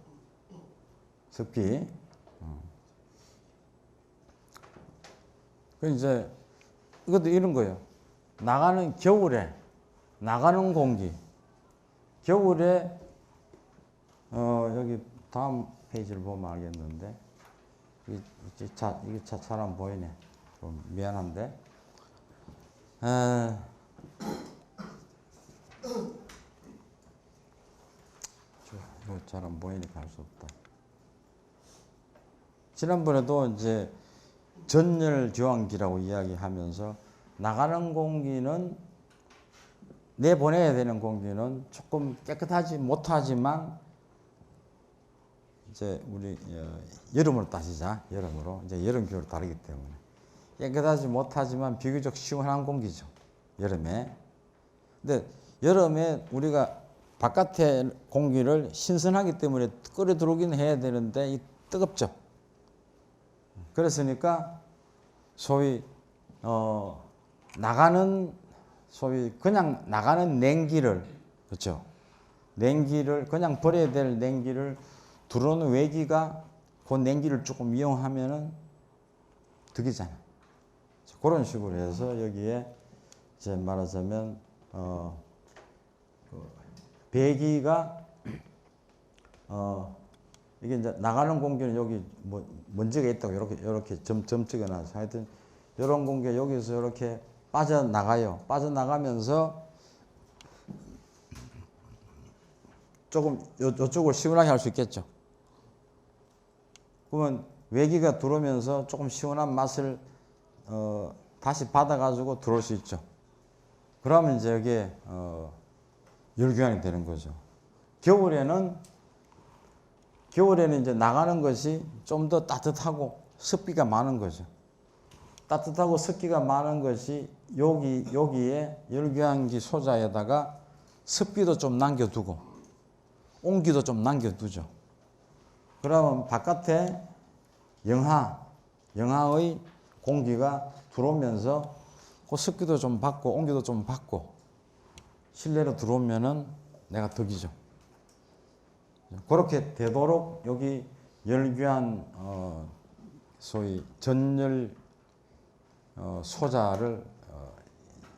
Speaker 1: 습기. 그 이제 이것도 이런 거예요. 나가는 겨울에 나가는 공기. 겨울에 여기 다음 페이지를 보면 알겠는데 이게 잘 안 보이네. 좀 미안한데. 이거 잘 안 보이니까 할 수 없다. 지난번에도 이제 전열 교환기라고 이야기하면서 나가는 공기는 내보내야 되는 공기는 조금 깨끗하지 못하지만 이제 우리 여름으로 따지자. 여름으로 이제 여름 겨울 다르기 때문에 깨끗하지 못하지만 비교적 시원한 공기죠. 여름에. 근데 여름에 우리가 바깥의 공기를 신선하기 때문에 끌어 들어오긴 해야 되는데 뜨겁죠. 그랬으니까 소위 소위 그냥 나가는 냉기를, 그렇죠? 냉기를 그냥 버려야 될 냉기를 들어오는 외기가 그 냉기를 조금 이용하면은 득이잖아. 그런 식으로 해서 여기에 이제 말하자면 배기가 이게 이제 나가는 공기는 여기 뭐 먼지가 있다고 이렇게 점 찍어놔서 하여튼 이런 공기가 여기서 이렇게 빠져나가요. 빠져나가면서 조금 이쪽을 시원하게 할 수 있겠죠. 그러면 외기가 들어오면서 조금 시원한 맛을 다시 받아가지고 들어올 수 있죠. 그러면 이제 여기에 열교환이 되는 거죠. 겨울에는 이제 나가는 것이 좀 더 따뜻하고 습기가 많은 거죠. 따뜻하고 습기가 많은 것이 여기에 열교환기 소자에다가 습기도 좀 남겨두고 온기도 좀 남겨두죠. 그러면 바깥에 영하의 공기가 들어오면서 그 습기도 좀 받고 온기도 좀 받고 실내로 들어오면은 내가 덕이죠. 그렇게 되도록 여기 열교환 소위 전열 소자를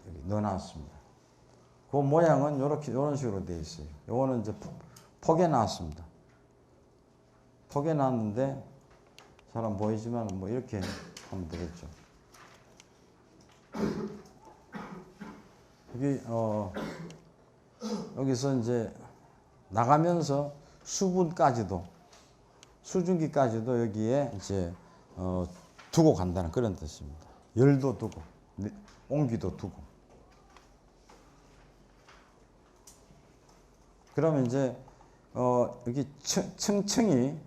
Speaker 1: 여기 넣어놨습니다. 그 모양은 이런 식으로 되어 있어요. 요거는 이제 폭에 나왔습니다. 폭에 나왔는데 잘 안 보이지만 뭐 이렇게 하면 되겠죠. 여기 여기서 이제 나가면서 수증기까지도 여기에 이제 두고 간다는 그런 뜻입니다. 열도 두고 온기도 두고. 그러면 이제 여기 층층이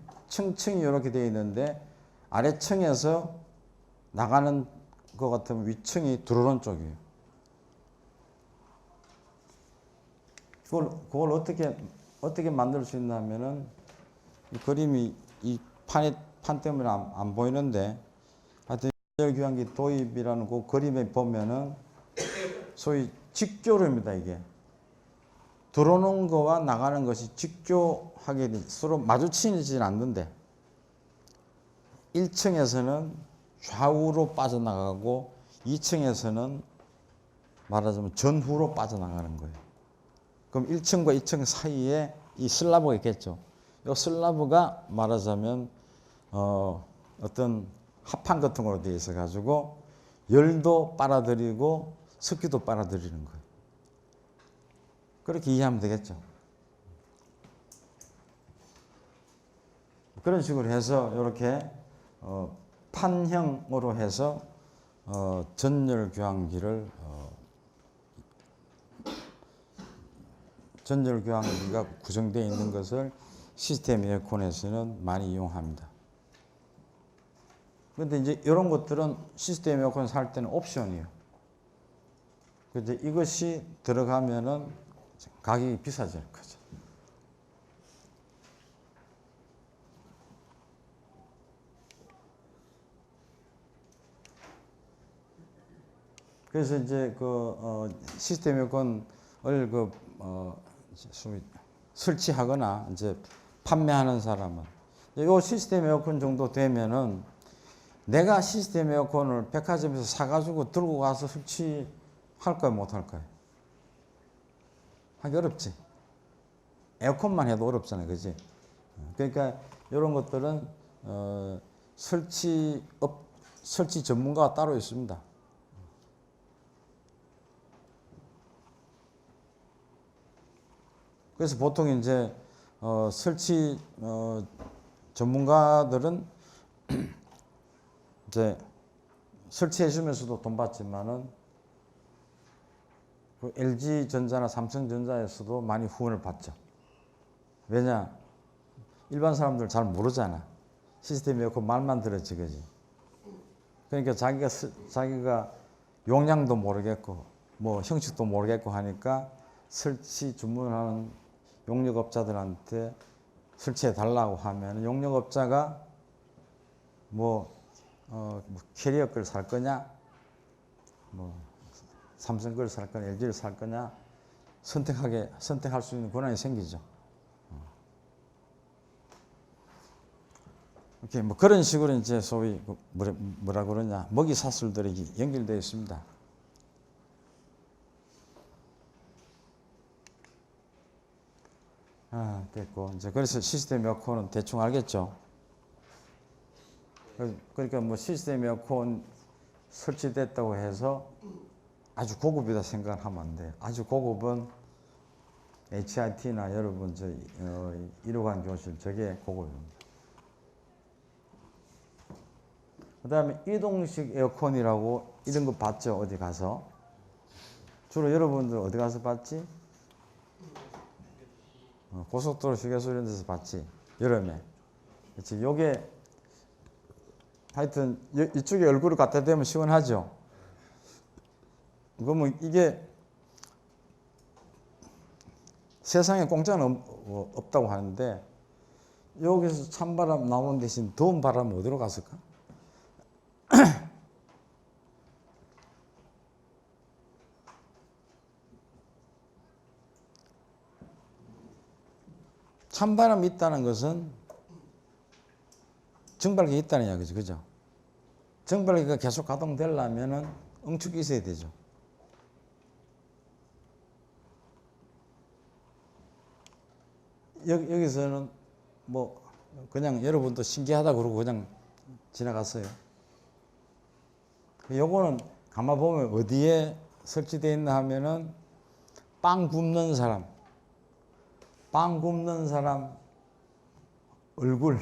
Speaker 1: 이렇게 되어 있는데 아래층에서 나가는 것 같으면 위층이 들어오는 쪽이에요. 그걸 어떻게 만들 수 있냐면은 이 그림이 이 판 때문에 안 보이는데 하여튼 열교환기 도입이라는 그 그림에 보면은 소위 직교류입니다. 이게 들어오는 거와 나가는 것이 직교하게 서로 마주치지는 않는데 1층에서는 좌우로 빠져나가고 2층에서는 말하자면 전후로 빠져나가는 거예요. 그럼 1층과 2층 사이에 이 슬라브가 있겠죠. 이 슬라브가 말하자면 어떤 합판 같은 걸로 되어 있어 가지고 열도 빨아들이고 습기도 빨아들이는 거예요. 그렇게 이해하면 되겠죠. 그런 식으로 해서 이렇게 판형으로 해서 전열 교환기를 전열 교환기가 구성되어 있는 것을 시스템 에어컨에서는 많이 이용합니다. 그런데 이제 이런 것들은 시스템 에어컨 살 때는 옵션이에요. 근데 이것이 들어가면은 가격이 비싸질 거죠. 그래서 이제 시스템 에어컨을 설치하거나 이제 판매하는 사람은 이 시스템 에어컨 정도 되면은 내가 시스템 에어컨을 백화점에서 사가지고 들고 가서 설치할까요, 못할까요? 하기 어렵지. 에어컨만 해도 어렵잖아요, 그지? 그러니까 이런 것들은 설치 전문가가 따로 있습니다. 그래서 보통 이제 설치 전문가들은 이제 설치해 주면서도 돈 받지만은 그 LG전자나 삼성전자에서도 많이 후원을 받죠. 왜냐? 일반 사람들 잘 모르잖아. 시스템이 없고 말만 들었지, 그지? 그러니까 자기가 용량도 모르겠고 뭐 형식도 모르겠고 하니까 설치 주문하는 용역업자들한테 설치해 달라고 하면 용역업자가 뭐 캐리어 걸 살 거냐, 뭐 삼성 걸 살 거냐, LG를 살 거냐 선택할 수 있는 권한이 생기죠. 이렇게 뭐 그런 식으로 이제 소위 뭐라 그러냐 먹이 사슬들이 연결되어 있습니다. 됐고 이제 그래서 시스템 에어컨은 대충 알겠죠. 그러니까 뭐 시스템 에어컨 설치됐다고 해서 아주 고급이다 생각하면 안 돼. 아주 고급은 HIT나 여러분 저 1호관 교실 저게 고급입니다. 그 다음에 이동식 에어컨이라고 이런 거 봤죠? 어디 가서? 주로 여러분들 어디 가서 봤지? 고속도로 휴게소 이런 데서 봤지? 여름에. 그렇지? 요게 하여튼 이쪽에 얼굴을 갖다 대면 시원하죠? 그러면 이게 세상에 공짜는 없다고 하는데 여기서 찬바람 나오는 대신 더운 바람은 어디로 갔을까? 찬바람이 있다는 것은 정발기가 있다는 이야기죠. 그죠? 정발기가 계속 가동되려면은 응축이 있어야 되죠. 여기서는 뭐 그냥 여러분도 신기하다 그러고 그냥 지나갔어요. 요거는 가만 보면 어디에 설치되어 있나 하면은 빵 굽는 사람 얼굴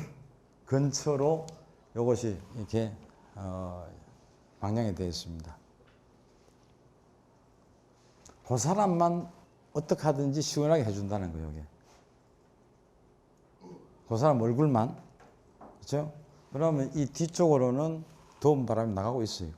Speaker 1: 근처로 이것이 이렇게 방향이 되어 있습니다. 그 사람만 어떻게 하든지 시원하게 해준다는 거예요. 이게. 그 사람 얼굴만, 그렇죠? 그러면 이 뒤쪽으로는 더운 바람이 나가고 있어요.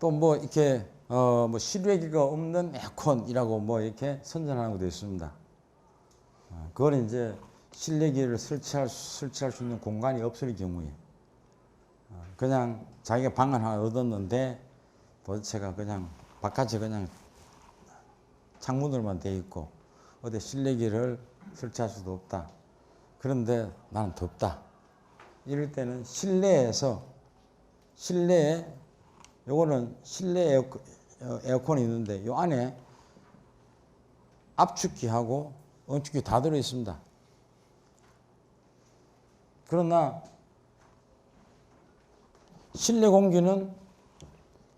Speaker 1: 또 뭐 이렇게 뭐 실외기가 없는 에어컨이라고 뭐 이렇게 선전하는 것도 있습니다. 그건 이제 실내기를 설치할 수 있는 공간이 없을 경우에 그냥 자기가 방 하나 얻었는데 도대체가 그냥 바깥에 그냥 창문으로만 돼 있고 어디 실내기를 설치할 수도 없다. 그런데 나는 덥다. 이럴 때는 실내에 요거는 실내 에어컨이 있는데 요 안에 압축기하고 응축기 다 들어 있습니다. 그러나 실내 공기는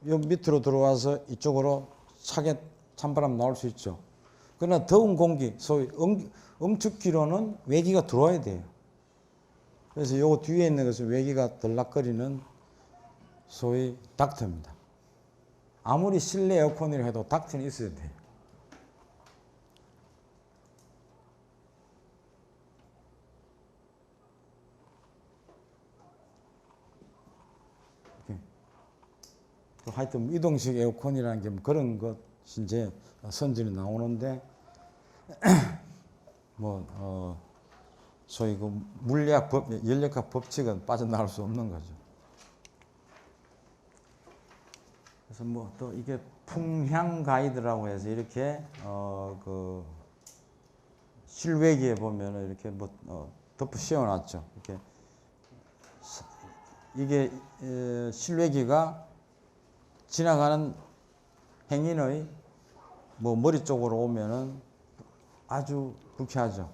Speaker 1: 요 밑으로 들어와서 이쪽으로 차게 찬바람 나올 수 있죠. 그러나 더운 공기, 소위 응축기로는 외기가 들어와야 돼요. 그래서 요거 뒤에 있는 것은 외기가 들락거리는 소위 닥터입니다. 아무리 실내 에어컨이라 해도 닥터는 있어야 돼요. 하여튼 이동식 에어컨이라는 게 그런 것이 이제 선전이 나오는데 뭐 소위 그 물리학 연력학 법칙은 빠져나갈 수 없는 거죠. 그래서 뭐 또 이게 풍향 가이드라고 해서 이렇게 그 실외기에 보면은 이렇게 뭐 덮어 씌워놨죠. 이렇게 이게 실외기가 지나가는 행인의 뭐 머리 쪽으로 오면은 아주 불쾌하죠.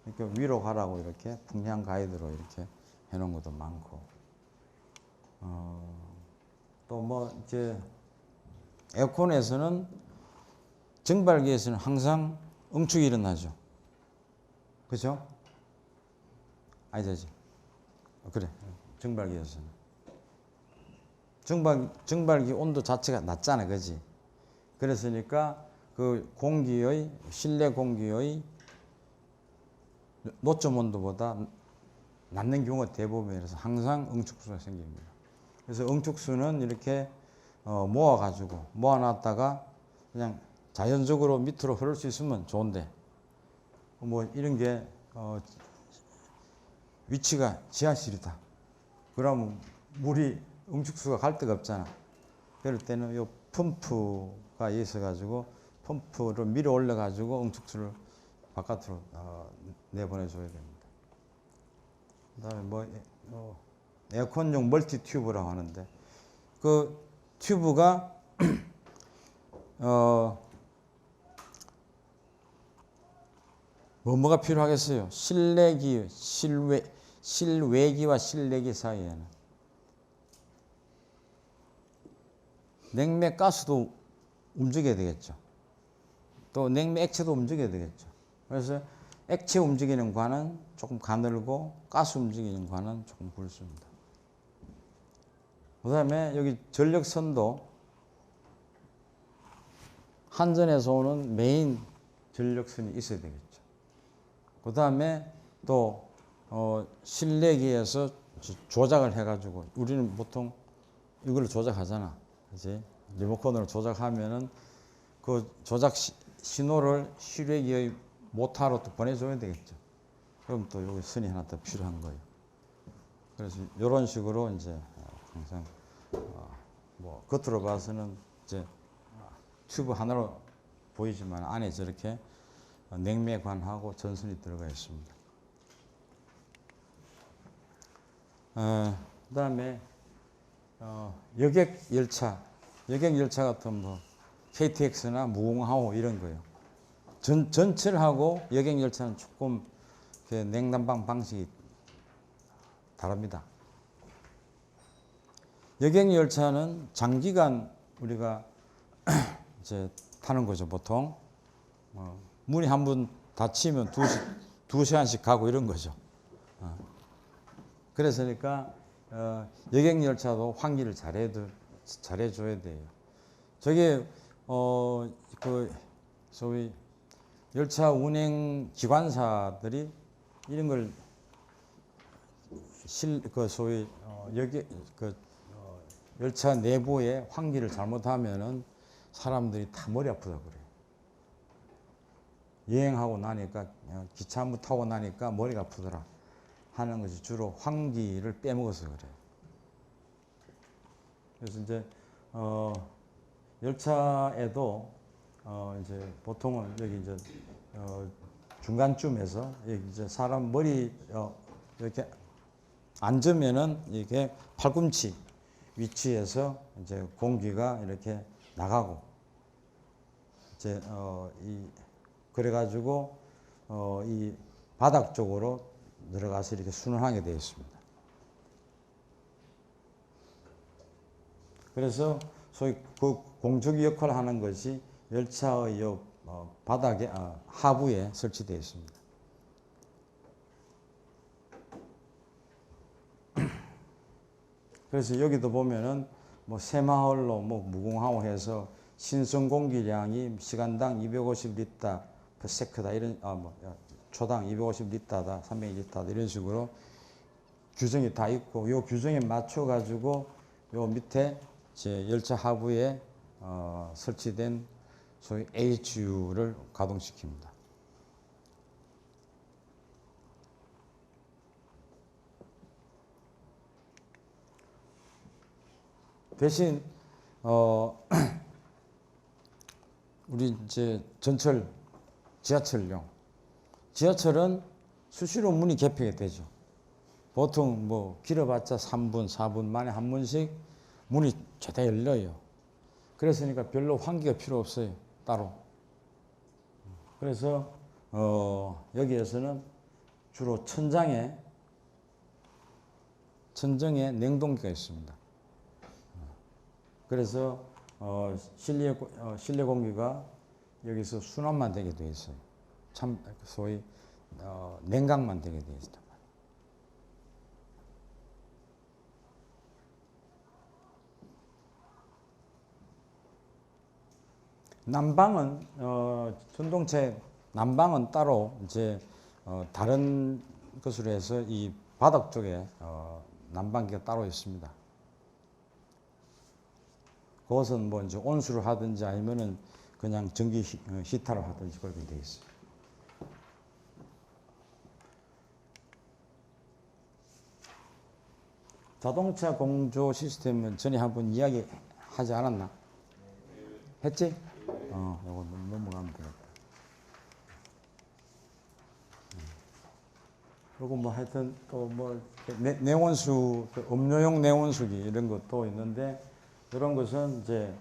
Speaker 1: 이렇게 위로 가라고 이렇게 풍량 가이드로 이렇게 해놓은 것도 많고, 또 뭐 이제 에어컨에서는 정발기에서는 항상 응축이 일어나죠. 그죠? 아니지. 그래. 정발기에서는. 정발기 온도 자체가 낮잖아. 그지? 그랬으니까 그 공기의, 실내 공기의 노점 온도보다 낮는 경우가 대부분이라서 항상 응축수가 생깁니다. 그래서 응축수는 이렇게 모아가지고, 모아놨다가 그냥 자연적으로 밑으로 흐를 수 있으면 좋은데, 뭐 이런 게 위치가 지하실이다. 그러면 물이 응축수가 갈 데가 없잖아. 그럴 때는 요 펌프가 있어가지고 펌프를 밀어 올려가지고 응축수를 바깥으로 내보내줘야 됩니다. 그다음에 뭐 에어컨용 멀티 튜브라고 하는데 그 튜브가 뭐가 필요하겠어요? 실내기, 실외기와 실내기 사이에는 냉매 가스도 움직여야 되겠죠. 또 냉매 액체도 움직여야 되겠죠. 그래서 액체 움직이는 관은 조금 가늘고 가스 움직이는 관은 조금 굵습니다. 그 다음에 여기 전력선도 한전에서 오는 메인 전력선이 있어야 되겠죠. 그 다음에 또 실내기에서 조작을 해가지고 우리는 보통 이걸 조작하잖아. 그치? 리모컨으로 조작하면은 그 조작 신호를 실외기의 모터로 또 보내줘야 되겠죠. 그럼 또 여기 선이 하나 더 필요한 거예요. 그래서 이런 식으로 이제 항상 뭐 겉으로 봐서는 이제 튜브 하나로 보이지만 안에 저렇게 냉매관하고 전선이 들어가 있습니다. 그다음에 여객 열차 같은 뭐 KTX나 무궁화호 이런 거요. 전철하고 여객 열차는 조금 냉난방 방식이 다릅니다. 여객 열차는 장기간 우리가 이제 타는 거죠, 보통. 문이 한 번 닫히면 두 시간씩 가고 이런 거죠. 그래서니까 여객 열차도 환기를 잘해줘야 돼요. 저게 그 소위 열차 운행 기관사들이 이런 걸 그 소위 열차 내부에 환기를 잘못하면은 사람들이 다 머리 아프다고 그래요. 여행하고 나니까 기차 한번 타고 나니까 머리가 아프더라 하는 것이 주로 환기를 빼먹어서 그래요. 그래서 이제 열차에도 이제 보통은 여기 이제 중간쯤에서 여기 이제 사람 머리 이렇게 앉으면은 이게 팔꿈치 위치에서 이제 공기가 이렇게 나가고 이제 그래가지고 이 바닥 쪽으로 들어가서 이렇게 순환하게 되어 있습니다. 그래서 소위 그 공조기 역할을 하는 것이 열차의 바닥에 하부에 설치되어 있습니다. 그래서 여기도 보면은 뭐 새마을로 뭐 무궁화호 해서 신선 공기량이 시간당 250리터 per sec다 이런 초당 250리터다, 300리터다 이런 식으로 규정이 다 있고 요 규정에 맞춰 가지고 요 밑에 제 열차 하부에 설치된 소위 AHU를 가동시킵니다. 대신 우리 이제 전철, 지하철용 지하철은 수시로 문이 개폐가 되죠. 보통 뭐 길어봤자 3분, 4분 만에 한 번씩 문이 죄다 열려요. 그랬으니까 별로 환기가 필요 없어요. 따로. 그래서 여기에서는 주로 천정에 냉동기가 있습니다. 그래서 실내 공기가 여기서 순환만 되게 되어 있어요. 참 소위 냉각만 되게 되어 있단 말이에요. 난방은 전동체 난방은 따로 이제 다른 것으로 해서 이 바닥 쪽에 난방기가 따로 있습니다. 그것은 뭐 이제 온수를 하든지 아니면은 그냥 전기 히터로 하든지 그렇게 되어 있어요. 자동차 공조 시스템은 전에 한번 이야기하지 않았나? 했지? 요거 넘어가면 되겠다. 그리고 뭐 하여튼 또 뭐 내원수, 음료용 내원수기 이런 것도 있는데 이런 것은 이제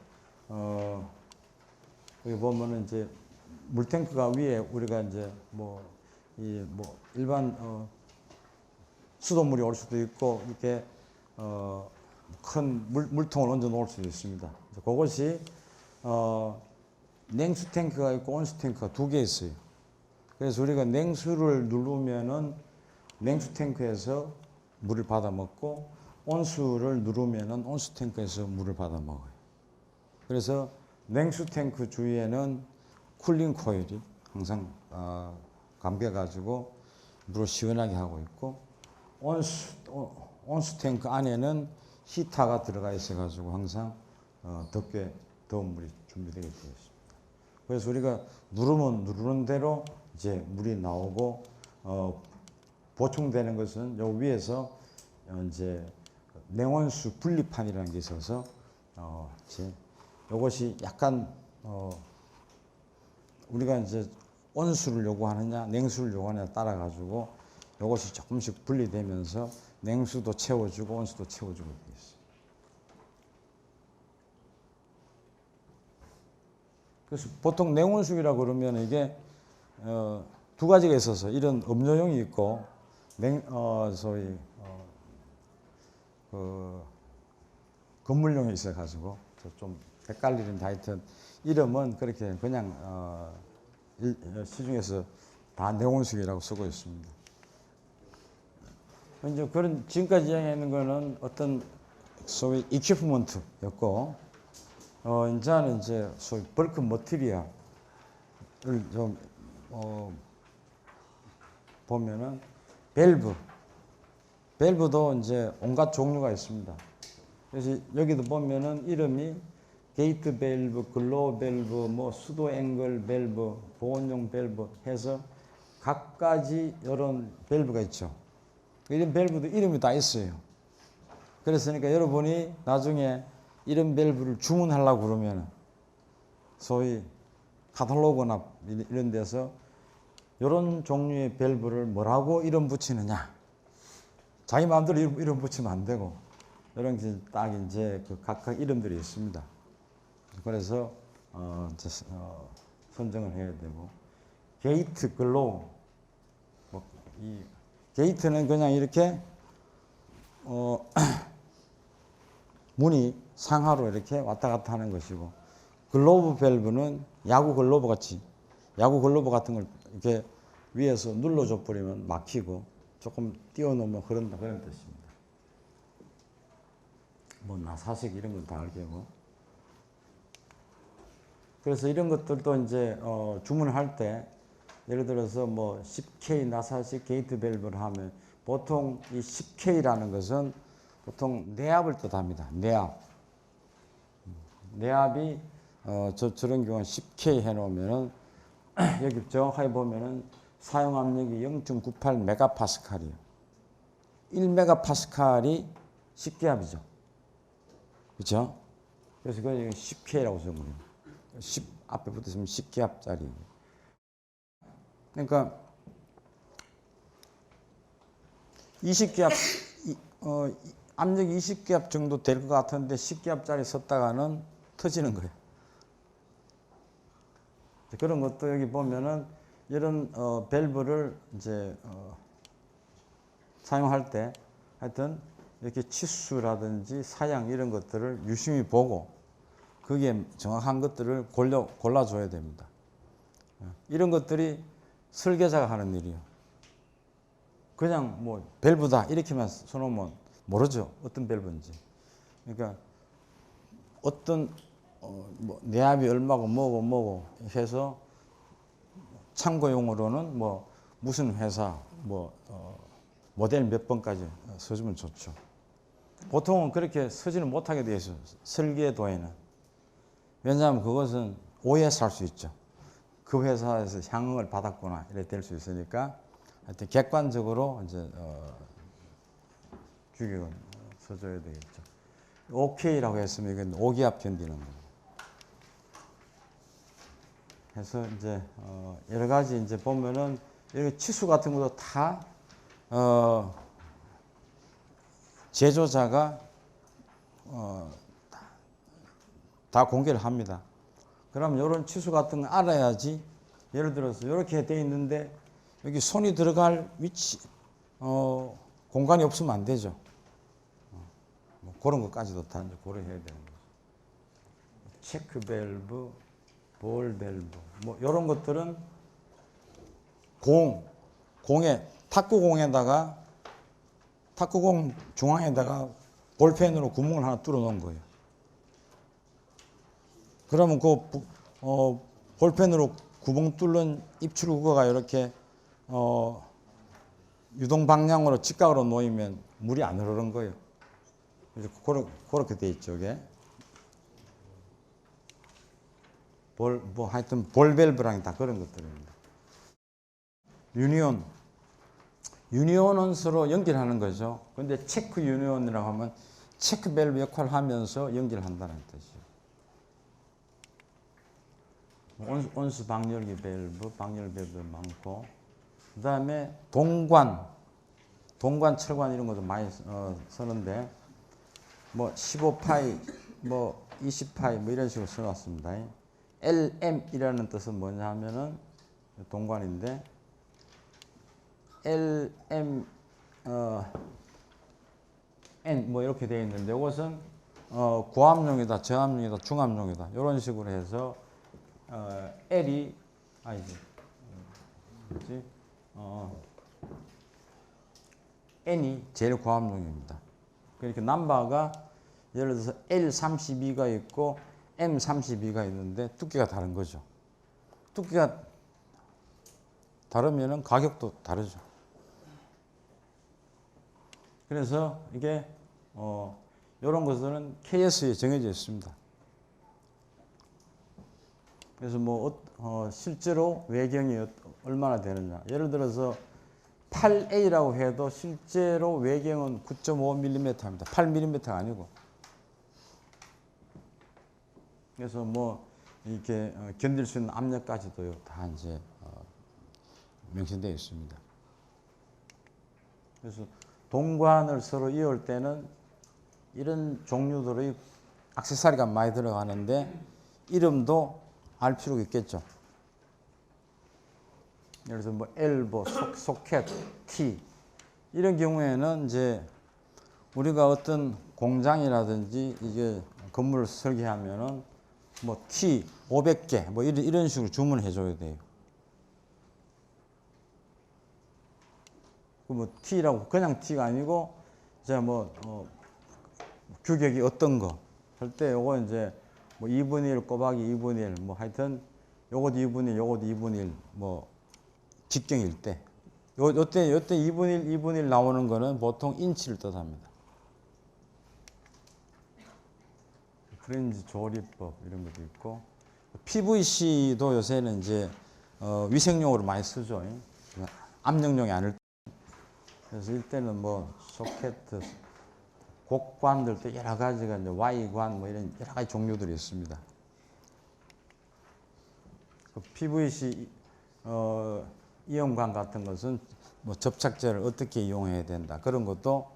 Speaker 1: 여기 보면은 이제 물탱크가 위에 우리가 이제 뭐 일반 수돗물이 올 수도 있고 이렇게 큰 물통을 얹어 놓을 수도 있습니다. 그것이 냉수 탱크가 있고 온수 탱크가 두 개 있어요. 그래서 우리가 냉수를 누르면은 냉수 탱크에서 물을 받아 먹고 온수를 누르면은 온수 탱크에서 물을 받아 먹어요. 그래서 냉수 탱크 주위에는 쿨링 코일이 항상 감겨 가지고 물을 시원하게 하고 있고 온수 탱크 안에는 히터가 들어가 있어 가지고 항상 더운 물이 준비되게 되어 있습니다. 그래서 우리가 누르면 누르는 대로 이제 물이 나오고 보충되는 것은 요 위에서 이제 냉온수 분리판이라는 게 있어서 이제 요것이 약간 우리가 이제 온수를 요구하느냐 냉수를 요구하느냐 따라 가지고 요것이 조금씩 분리되면서 냉수도 채워주고 온수도 채워주고 되어 있어요. 그래서 보통 냉온수기라고 그러면 이게 두 가지가 있어서 이런 음료용이 있고 소위 건물용이 있어 가지고 좀 헷갈리는데 하여튼 이름은 그렇게 그냥 시중에서 다 냉온수기라고 쓰고 있습니다. 이제 그런 지금까지 이야기하는 거는 어떤 소위 이퀴프먼트였고 이제는 이제 소위 벌크 머티리얼을 좀 보면은 밸브도 이제 온갖 종류가 있습니다. 그래서 여기도 보면은 이름이 게이트 밸브, 글로우 밸브, 뭐 수도 앵글 밸브, 보온용 밸브 해서 각가지 이런 밸브가 있죠. 이런 밸브도 이름이 다 있어요. 그랬으니까 여러분이 나중에 이런 밸브를 주문하려고 그러면 소위 카탈로그나 이런 데서 이런 종류의 밸브를 뭐라고 이름 붙이느냐. 자기 마음대로 이름 붙이면 안 되고 이런 게 딱 이제 그 각각 이름들이 있습니다. 그래서 선정을 해야 되고 게이트 글로우 이 게이트는 그냥 이렇게 문이 상하로 이렇게 왔다 갔다 하는 것이고 글로브 밸브는 야구 글로브 같은 걸 이렇게 위에서 눌러줘 버리면 막히고 조금 띄워놓으면 흐른다 그런 뜻입니다. 뭐 나사식 이런 건 다 알겠고 그래서 이런 것들도 이제 주문할 때 예를 들어서 뭐 10K 나사식 게이트 밸브를 하면 보통 이 10K라는 것은 보통 내압을 뜻합니다. 내압이 저런 경우는 10K 해놓으면은 여기 정확하게 보면은 사용 압력이 0.98 메가파스칼이에요. 1 메가파스칼이 10기압이죠. 그렇죠? 그래서 그걸 10K라고 적어요. 10 앞에 붙었으면 10기압짜리. 그러니까 20기압, 압력 20기압 정도 될 것 같은데 10기압짜리 썼다가는 터지는 거예요. 그런 것도 여기 보면은 이런 밸브를 이제 사용할 때 하여튼 이렇게 치수라든지 사양 이런 것들을 유심히 보고 그게 정확한 것들을 골라줘야 됩니다. 이런 것들이 설계자가 하는 일이에요. 그냥 뭐 밸브다 이렇게만 써놓으면 모르죠. 어떤 밸브인지. 그러니까 어떤 뭐 내압이 얼마고 뭐고 해서 참고용으로는 뭐 무슨 회사 뭐 모델 몇 번까지 써주면 좋죠. 보통은 그렇게 쓰지는 못하게 되어 있어요. 설계도에는. 왜냐하면 그것은 오해해서 할 수 있죠. 그 회사에서 향응을 받았구나 이렇게 될 수 있으니까 하여튼 객관적으로 이제 규격은 써줘야 되겠죠. OK라고 했으면 이건 5기압 견디는 거예요. 그래서 이제 여러 가지 이제 보면은 이렇게 치수 같은 것도 다 제조자가 다 공개를 합니다. 그럼 이런 치수 같은 거 알아야지. 예를 들어서 이렇게 돼 있는데 여기 손이 들어갈 위치 공간이 없으면 안 되죠. 뭐 그런 것까지도 다 이제 고려해야 되는 거죠. 체크 밸브, 볼 밸브 뭐 이런 것들은 공에 탁구공에다가 탁구공 중앙에다가 볼펜으로 구멍을 하나 뚫어 놓은 거예요. 그러면 그 볼펜으로 구멍 뚫는 입출구가 이렇게 유동 방향으로 직각으로 놓이면 물이 안 흐르는 거예요. 그래서 그렇게 돼 있죠, 이게. 뭐 하여튼 볼밸브랑 다 그런 것들입니다. 유니온은 서로 연결하는 거죠. 근데 체크 유니온이라고 하면 체크 밸브 역할을 하면서 연결한다는 뜻이에요. 온수 방열기 밸브, 방열 밸브 많고, 그 다음에 동관, 철관 이런 것도 많이 쓰는데, 뭐 15파이, 뭐 20파이 뭐 이런 식으로 써놨습니다. LM이라는 뜻은 뭐냐 하면은 동관인데, LM, N 뭐 이렇게 되어 있는데, 이것은 고압용이다, 저압용이다, 중압용이다 이런 식으로 해서 L이 아니지, 뭐지? N이 제일 고압용입니다. 그러니까 넘버가 예를 들어서 L32가 있고 M32가 있는데 두께가 다른 거죠. 두께가 다르면은 가격도 다르죠. 그래서 이게 이런 것들은 KS에 정해져 있습니다. 그래서 뭐 실제로 외경이 얼마나 되느냐. 예를 들어서 8A라고 해도 실제로 외경은 9.5mm입니다. 8mm가 아니고. 그래서 뭐 이렇게 견딜 수 있는 압력까지도 다 이제 명시되어 있습니다. 그래서 동관을 서로 이을 때는 이런 종류들의 액세서리가 많이 들어가는데 이름도 알 필요가 있겠죠. 예를 들어서 뭐 엘보, 소켓, T 이런 경우에는 이제 우리가 어떤 공장이라든지 이게 건물을 설계하면은 뭐 T 500개 뭐 이런 식으로 주문해 줘야 돼요. 뭐 T라고 그냥 T가 아니고 이제 뭐 규격이 어떤 거 할 때 요거 이제 뭐 2분의 1 곱하기 2분의 1 뭐 하여튼 요것도 2분의 1 요것도 2분의 1 뭐 직경일 때 요때 2분의 1 2분의 1 나오는 거는 보통 인치를 뜻합니다. 프렌즈 조리법 이런 것도 있고 PVC도 요새는 이제 위생용으로 많이 쓰죠. 압력용이 아닐 때. 그래서 이때는 뭐 소켓, 곡관들도 여러 가지가 이제 Y관 뭐 이런 여러 가지 종류들이 있습니다. 그 PVC 이용관 같은 것은 뭐 접착제를 어떻게 이용해야 된다. 그런 것도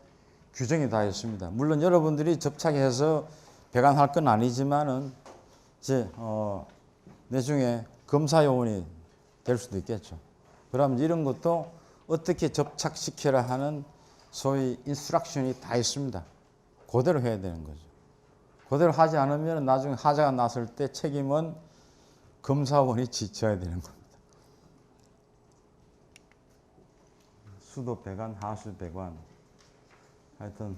Speaker 1: 규정이 다 있습니다. 물론 여러분들이 접착해서 배관할 건 아니지만은 이제 나중에 검사 요원이 될 수도 있겠죠. 그럼 이런 것도 어떻게 접착시켜라 하는 소위 인스트럭션이 다 있습니다. 그대로 해야 되는 거죠. 그대로 하지 않으면 나중에 하자가 났을 때 책임은 검사원이 지쳐야 되는 겁니다. 수도 배관, 하수 배관, 하여튼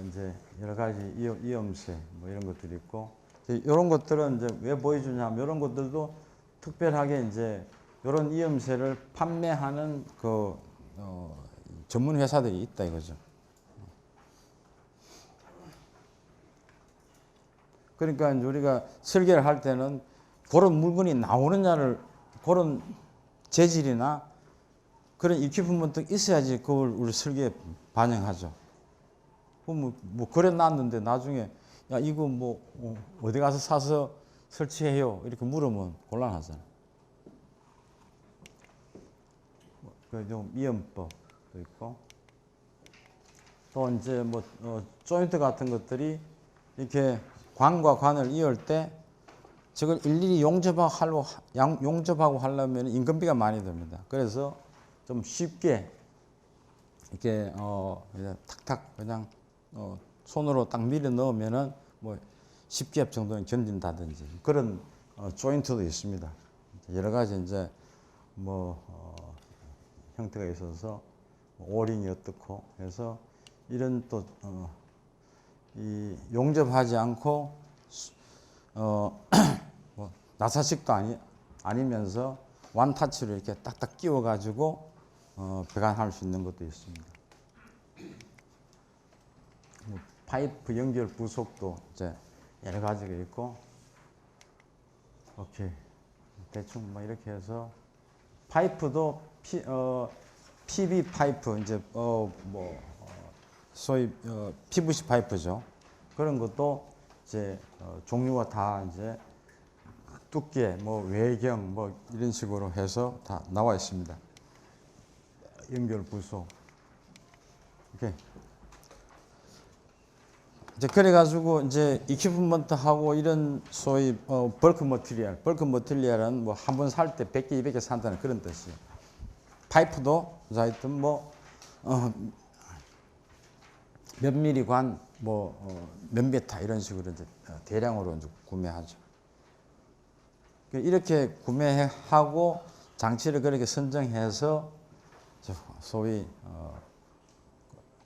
Speaker 1: 이제 여러 가지 이염새 뭐 이런 것들이 있고, 이런 것들은 이제 왜 보여주냐면 이런 것들도 특별하게 이제 이런 이염새를 판매하는 그 전문 회사들이 있다 이거죠. 그러니까 우리가 설계를 할 때는 그런 물건이 나오느냐를, 그런 재질이나 그런 이퀴프먼트 있어야지 그걸 우리 설계에 반영하죠. 뭐 그래 놨는데 나중에 야 이거 뭐 어디 가서 사서 설치해요 이렇게 물으면 곤란하잖아요. 좀 이염법도 있고, 또 이제 뭐 조인트 같은 것들이 이렇게 관과 관을 이을 때 저걸 일일이 용접하고 하려면 인건비가 많이 듭니다. 그래서 좀 쉽게 이렇게 그냥 탁탁 그냥 손으로 딱 밀어 넣으면은 뭐 10겹 정도는 견딘다든지 그런 조인트도 있습니다. 여러 가지 이제 뭐 형태가 있어서 오링이 어떻고 해서 이런 또 이 용접하지 않고 뭐 나사식도 아니면서 완타치로 이렇게 딱딱 끼워 가지고 배관할 수 있는 것도 있습니다. 뭐 파이프 연결 부속도 이제 여러 가지가 있고, 오케이 대충 뭐 이렇게 해서 파이프도 PV 파이프 이제 소위 PVC 파이프죠. 그런 것도 이제 종류가 다 이제 두께, 뭐 외경, 뭐 이런 식으로 해서 다 나와 있습니다. 연결 부속. 이렇게 이제 그래가지고 이제 이퀴프먼트하고 이런 소위 벌크 머티리얼은 뭐 한 번 살 때 100개, 200개 산다는 그런 뜻이에요. 파이프도 하여튼 뭐 몇 미리 관, 몇 메타 이런 식으로 이제 대량으로 이제 구매하죠. 이렇게 구매하고 장치를 그렇게 선정해서 소위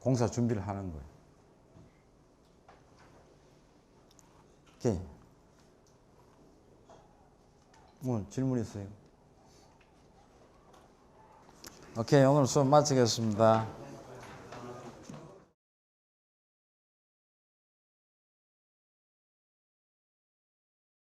Speaker 1: 공사 준비를 하는 거예요. 오케이. 오늘 질문 있어요? 오케이, 오늘 수업 마치겠습니다.